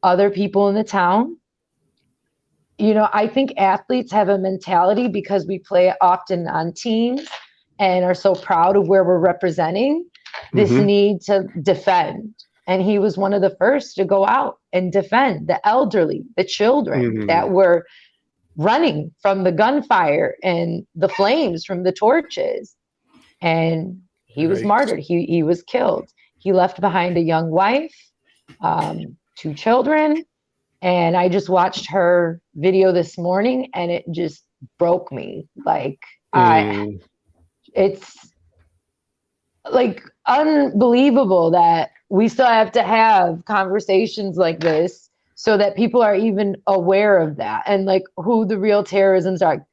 other people in the town. You know, I think athletes have a mentality, because we play often on teams and are so proud of where we're representing, this need to defend. And he was one of the first to go out and defend the elderly, the children that were running from the gunfire and the flames from the torches. And he was martyred. He was killed. He left behind a young wife, 2 children. And I just watched her video this morning, and it just broke me. Like Mm. it's like unbelievable that we still have to have conversations like this so that people are even aware of that and like who the real terrorisms are.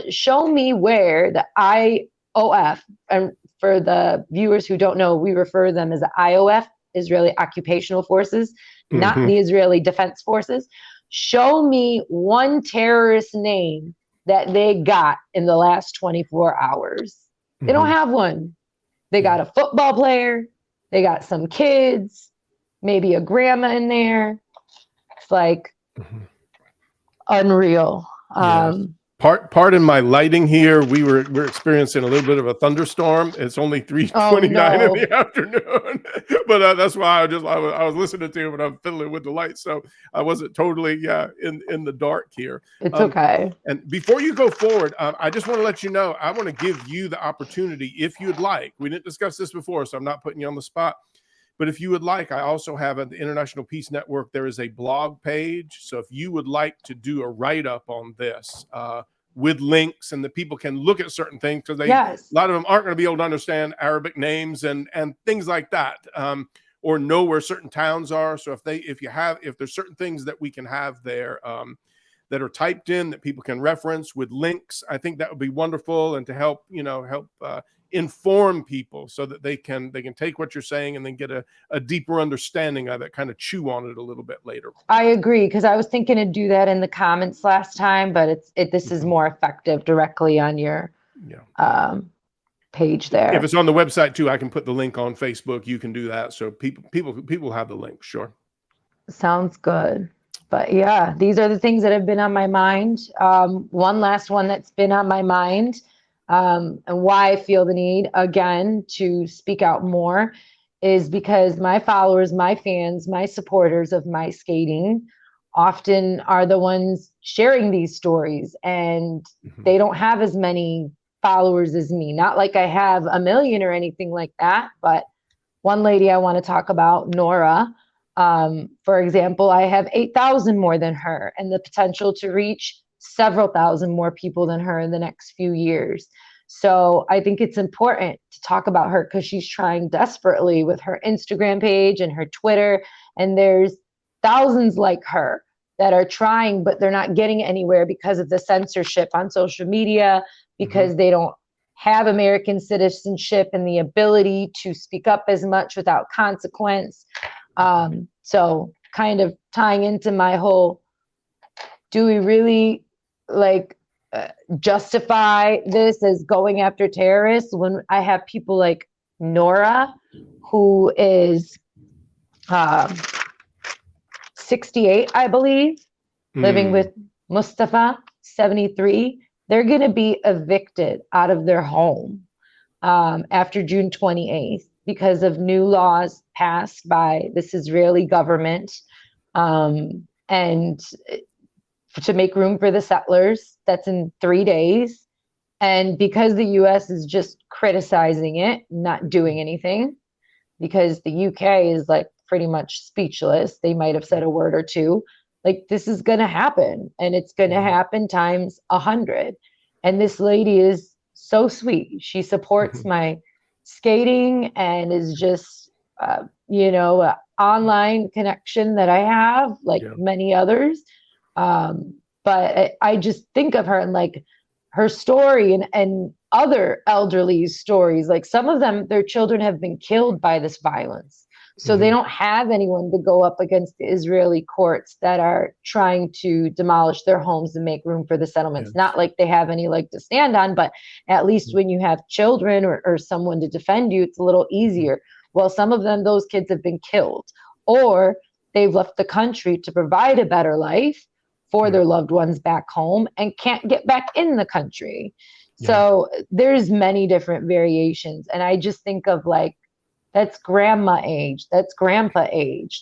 Show me where the IOF, and for the viewers who don't know, we refer to them as the IOF, Israeli Occupational Forces, not the Israeli Defense Forces. Show me one terrorist name that they got in the last 24 hours. They don't have one. They got a football player. They got some kids, maybe a grandma in there. It's like unreal. Pardon my lighting here. We're experiencing a little bit of a thunderstorm. It's only 3:29 in the afternoon, but that's why I was listening to you, but I'm fiddling with the lights, so I wasn't totally in the dark here. It's okay. And before you go forward, I just want to let you know, I want to give you the opportunity, if you'd like. We didn't discuss this before, so I'm not putting you on the spot. But if you would like, I also have at the International Peace Network, there is a blog page. So if you would like to do a write-up on this with links, and the people can look at certain things, because a lot of them aren't going to be able to understand Arabic names and things like that, or know where certain towns are. So if there's certain things that we can have there that are typed in that people can reference with links, I think that would be wonderful, and to help inform people so that they can take what you're saying and then get a deeper understanding of it, kind of chew on it a little bit later. I agree, because I was thinking to do that in the comments last time, but this is more effective directly on your page there. If it's on the website too, I can put the link on Facebook. You can do that, so people have the link. Sure. Sounds good. But yeah, these are the things that have been on my mind. One last one that's been on my mind, and why I feel the need again to speak out more, is because my followers, my fans, my supporters of my skating often are the ones sharing these stories, and they don't have as many followers as me. Not like I have a million or anything like that, but one lady I want to talk about, Nora, for example, I have 8,000 more than her, and the potential to reach several thousand more people than her in the next few years. So I think it's important to talk about her, because she's trying desperately with her Instagram page and her Twitter. And there's thousands like her that are trying, but they're not getting anywhere because of the censorship on social media, because they don't have American citizenship and the ability to speak up as much without consequence. So kind of tying into my whole, do we really justify this as going after terrorists when I have people like Nora, who is 68, I believe, living with Mustafa, 73. They're going to be evicted out of their home after June 28th because of new laws passed by this Israeli government, and to make room for the settlers. That's in 3 days. And because the US is just criticizing it, not doing anything, because the UK is pretty much speechless. They might have said a word or two. This is going to happen, and it's going to happen times 100. And this lady is so sweet. She supports my skating and is just, online connection that I have, many others. But I just think of her and her story and other elderly stories. Some of them, their children have been killed by this violence. So they don't have anyone to go up against the Israeli courts that are trying to demolish their homes and make room for the settlements. Not like they have any leg to stand on, but at least when you have children or someone to defend you, it's a little easier. Well, some of them, those kids have been killed, or they've left the country to provide a better life for their loved ones back home and can't get back in the country. So there's many different variations. And I just think of that's grandma age, that's grandpa age.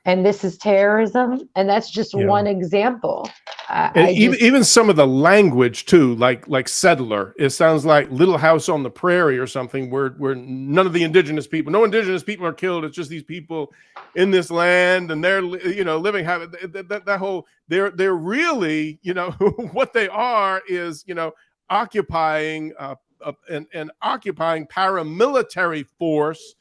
and this is terrorism. And that's just Yeah. one example. And even some of the language too, like settler, it sounds like Little House on the Prairie or something, where none of the indigenous people, no indigenous people are killed. It's just these people in this land, and they're living that whole they're really what they are is occupying and occupying paramilitary force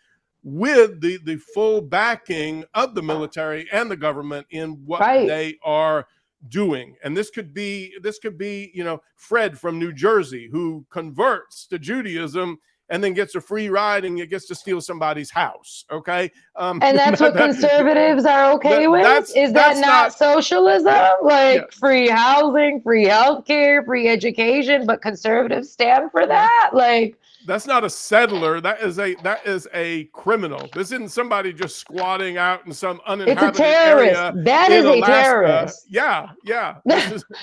with the full backing of the military and the government in what they are doing. And this could be Fred from New Jersey, who converts to Judaism and then gets a free ride and gets to steal somebody's house. Okay. And that's what conservatives are okay with? Is that not socialism? Free housing, free healthcare, free education, but conservatives stand for that? That's not a settler. That is a criminal. This isn't somebody just squatting out in some uninhabited it's a terrorist. area. That is a terrorist. Yeah.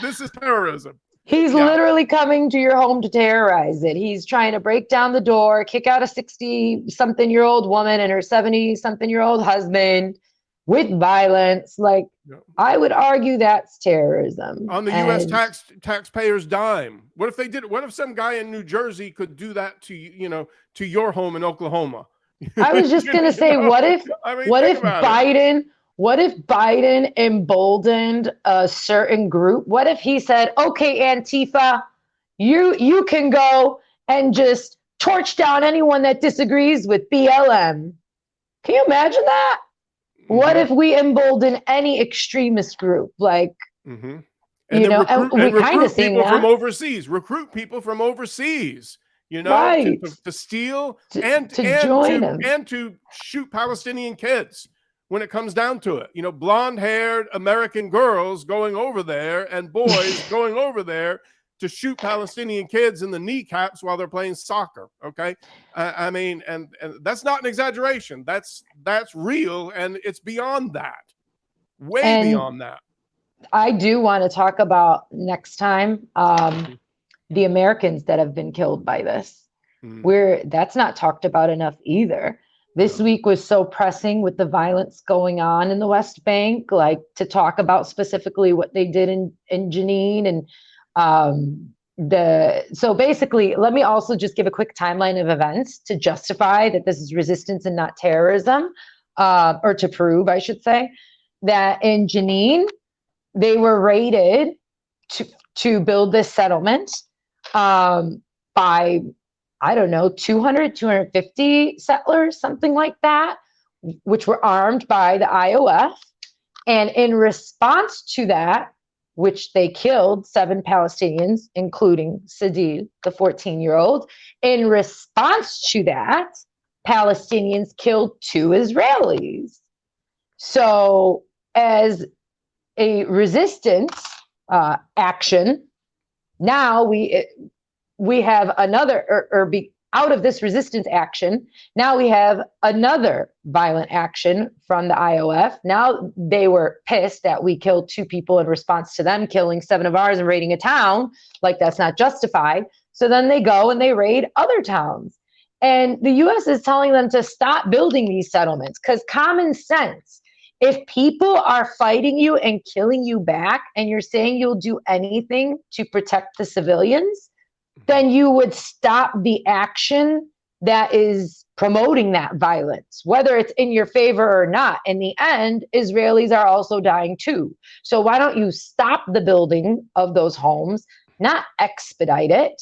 This is terrorism. He's literally coming to your home to terrorize it. He's trying to break down the door, kick out a 60-something-year-old woman and her 70-something-year-old husband with violence. I would argue that's terrorism on the U.S. taxpayers' dime. What if they did? What if some guy in New Jersey could do that to to your home in Oklahoma? I was just gonna say, what if Biden emboldened a certain group? What if he said, "Okay, Antifa, you can go and just torch down anyone that disagrees with BLM"? Can you imagine that? What if we embolden any extremist group? And we kind of see people from overseas. Recruit people from overseas, to steal and to shoot Palestinian kids when it comes down to it. Blonde-haired American girls going over there and boys going over there to shoot Palestinian kids in the kneecaps while they're playing soccer. Okay. And that's not an exaggeration. That's real. And it's beyond that, beyond that. I do want to talk about next time, the Americans that have been killed by this, that's not talked about enough either. This week was so pressing with the violence going on in the West Bank, to talk about specifically what they did in Jenin and, so basically, let me also just give a quick timeline of events to justify that this is resistance and not terrorism, or to prove, I should say, that in Jenin, they were raided to build this settlement by, I don't know, 200, 250 settlers, something like that, which were armed by the IOF. And in response to that, which they killed 7 Palestinians, including Sadil, the 14-year-old. In response to that, Palestinians killed 2 Israelis. So as a resistance action, now we have another, out of this resistance action, now we have another violent action from the IOF. Now they were pissed that we killed 2 people in response to them killing 7 of ours and raiding a town. That's not justified. So then they go and they raid other towns. And the US is telling them to stop building these settlements, because common sense, if people are fighting you and killing you back and you're saying you'll do anything to protect the civilians, then you would stop the action that is promoting that violence, whether it's in your favor or not. In the end, Israelis are also dying too. So why don't you stop the building of those homes, not expedite it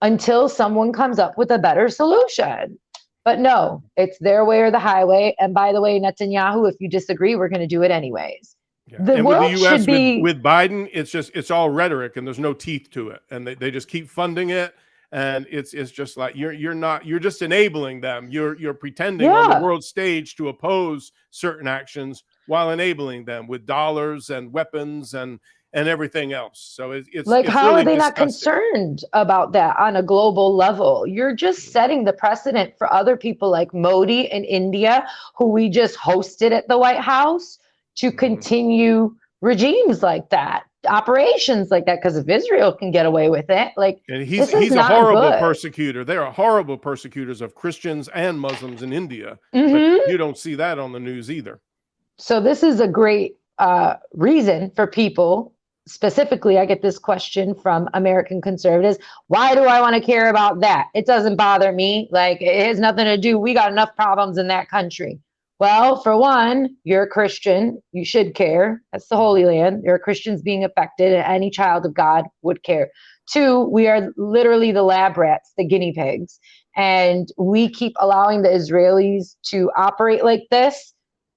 until someone comes up with a better solution? But no, it's their way or the highway. And by the way, Netanyahu, if you disagree, we're going to do it anyways. Yeah. And with the U.S., with Biden, it's all rhetoric and there's no teeth to it. And they just keep funding it. And it's just like you're just enabling them. You're pretending on the world stage to oppose certain actions while enabling them with dollars and weapons and everything else. So it's how really are they disgusting. Not concerned about that on a global level? You're just setting the precedent for other people like Modi in India, who we just hosted at the White House, to continue regimes like that, operations like that, because if Israel can get away with it, and he's a horrible persecutor. They are horrible persecutors of Christians and Muslims in India. But you don't see that on the news either. So this is a great reason for people. Specifically, I get this question from American conservatives. Why do I want to care about that? It doesn't bother me. Like, it has nothing to do. We got enough problems in that country. Well, for one, you're a Christian. You should care. That's the Holy Land. There are Christians being affected, and any child of God would care. Two, we are literally the lab rats, the guinea pigs. And we keep allowing the Israelis to operate like this.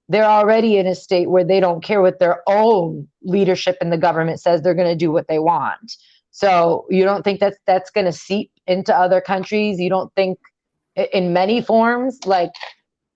They're already in a state where they don't care what their own leadership in the government says. They're going to do what they want. So you don't think that's going to seep into other countries? You don't think in many forms, like,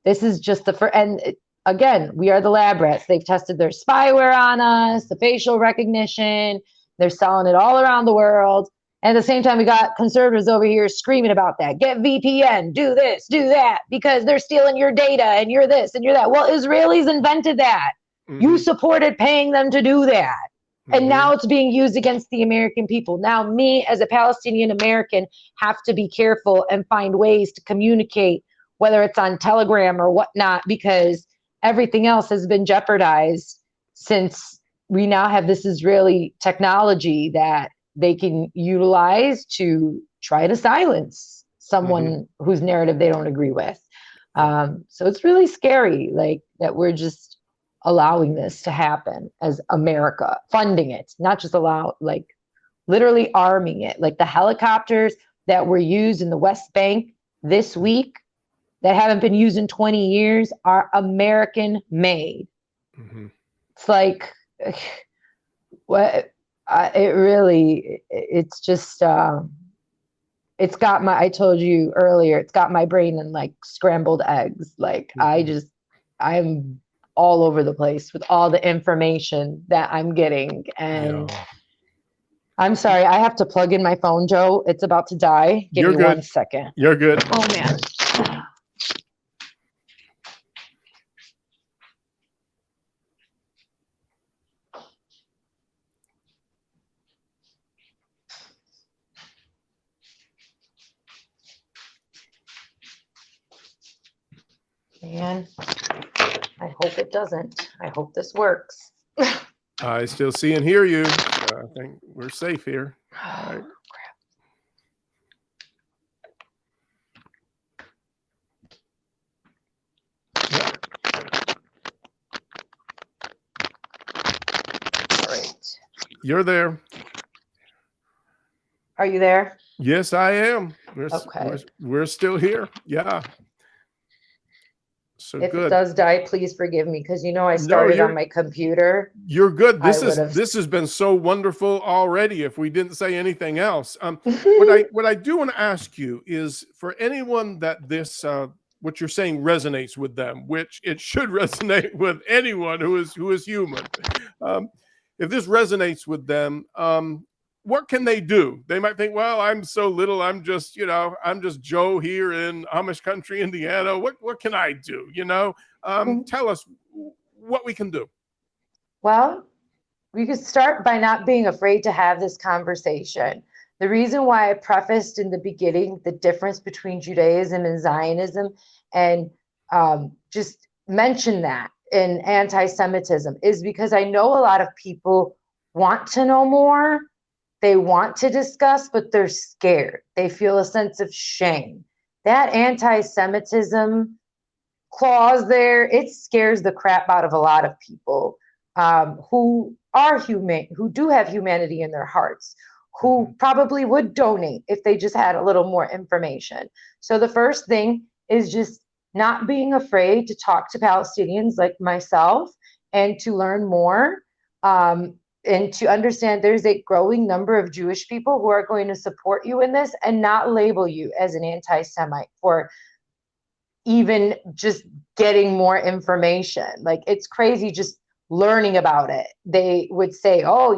this is just the first, and again, we are the lab rats. They've tested their spyware on us, the facial recognition. They're selling it all around the world. And at the same time, we got conservatives over here screaming about that. Get VPN, do this, do that, because they're stealing your data and you're this and you're that. Well, Israelis invented that. Mm-hmm. You supported paying them to do that. Mm-hmm. And now it's being used against the American people. Now, me as a Palestinian American have to be careful and find ways to communicate, whether it's on Telegram or whatnot, because everything else has been jeopardized since we now have this Israeli technology that they can utilize to try to silence someone whose narrative they don't agree with. So it's really scary, like, that we're just allowing this to happen as America, funding it, not just like literally arming it. Like the helicopters that were used in the West Bank this week that haven't been used in 20 years are American made. Mm-hmm. It's like, what? It's just, it's got I told you earlier, it's got my brain in like scrambled eggs. Like, mm-hmm. I'm all over the place with all the information that I'm getting. And I'm sorry, I have to plug in my phone, Joe. It's about to die. Give me 1 second. You're good. Oh, man. Man, I hope it doesn't. I hope this works. I still see and hear you. I think we're safe here. All right. All right. You're there. Are you there? Yes, I am. Okay. We're still here. Yeah. So if good. It does die, please forgive me, because I started on my computer. You're good. This has been so wonderful already. If we didn't say anything else, what I do want to ask you is, for anyone that this what you're saying resonates with them, which it should resonate with anyone who is human. If this resonates with them, what can they do? They might think, well, I'm so little. I'm just Joe here in Amish country, Indiana. What can I do? Tell us what we can do. Well, we could start by not being afraid to have this conversation. The reason why I prefaced in the beginning the difference between Judaism and Zionism, and just mention that in anti-Semitism, is because I know a lot of people want to know more. They want to discuss, but they're scared. They feel a sense of shame. That anti-Semitism clause there, it scares the crap out of a lot of people who are human, who do have humanity in their hearts, who probably would donate if they just had a little more information. So the first thing is just not being afraid to talk to Palestinians like myself and to learn more. And to understand there's a growing number of Jewish people who are going to support you in this and not label you as an anti-Semite for even just getting more information. Like, it's crazy just learning about it. They would say, oh,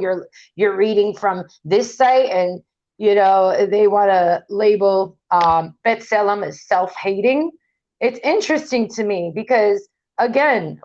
you're reading from this site, and they want to label B'Tselem as self-hating. It's interesting to me because, again,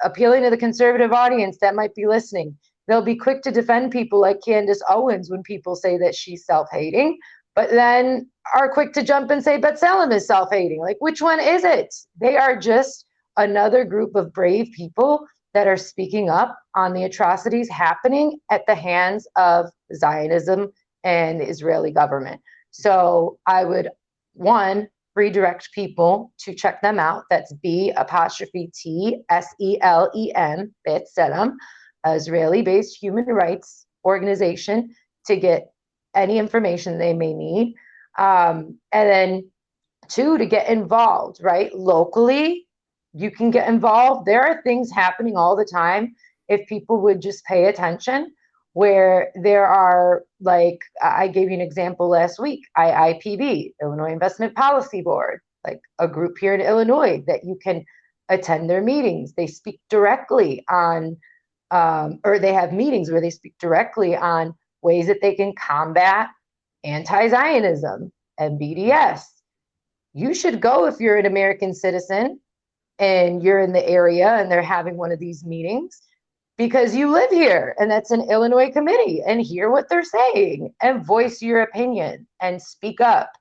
appealing to the conservative audience that might be listening, they'll be quick to defend people like Candace Owens when people say that she's self-hating, but then are quick to jump and say B'Tselem is self-hating. Like, which one is it? They are just another group of brave people that are speaking up on the atrocities happening at the hands of Zionism and the Israeli government. So I would, one, redirect people to check them out. That's B''T SELEM, B'Tselem, Israeli-based human rights organization, to get any information they may need. And then two, to get involved, right? Locally, you can get involved. There are things happening all the time. If people would just pay attention, where there are, like, I gave you an example last week, IIPB, Illinois Investment Policy Board, like a group here in Illinois that you can attend their meetings. They speak directly on, or they have meetings where they speak directly on ways that they can combat anti-Zionism and BDS. You should go if you're an American citizen and you're in the area and they're having one of these meetings, because you live here and that's an Illinois committee, and hear what they're saying and voice your opinion and speak up.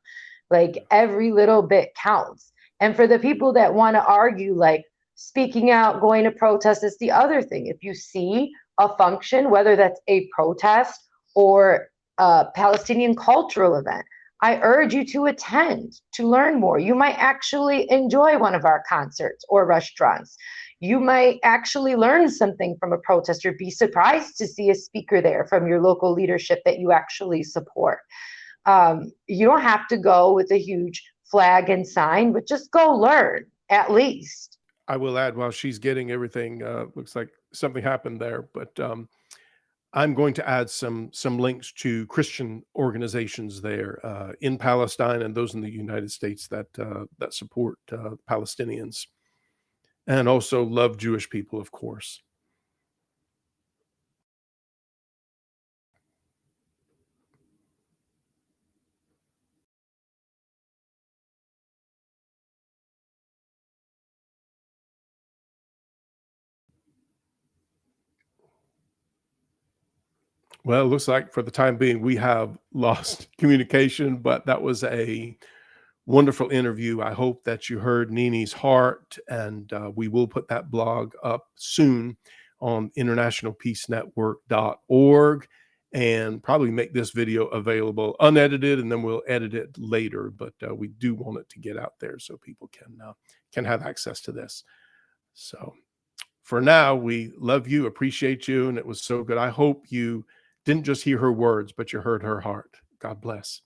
Like, every little bit counts. And for the people that want to argue, like, speaking out, going to protest is the other thing. If you see a function, whether that's a protest or a Palestinian cultural event, I urge you to attend, to learn more. You might actually enjoy one of our concerts or restaurants. You might actually learn something from a protest, or be surprised to see a speaker there from your local leadership that you actually support. You don't have to go with a huge flag and sign, but just go learn, at least. I will add, while she's getting everything, looks like something happened there, but I'm going to add some links to Christian organizations there in Palestine, and those in the United States that that support Palestinians, and also love Jewish people, of course. Well, it looks like for the time being we have lost communication, but that was a wonderful interview. I hope that you heard NeNe's heart, and we will put that blog up soon on internationalpeacenetwork.org, and probably make this video available unedited, and then we'll edit it later. But we do want it to get out there so people can have access to this. So for now, we love you, appreciate you, and it was so good. I hope you didn't just hear her words, but you heard her heart. God bless.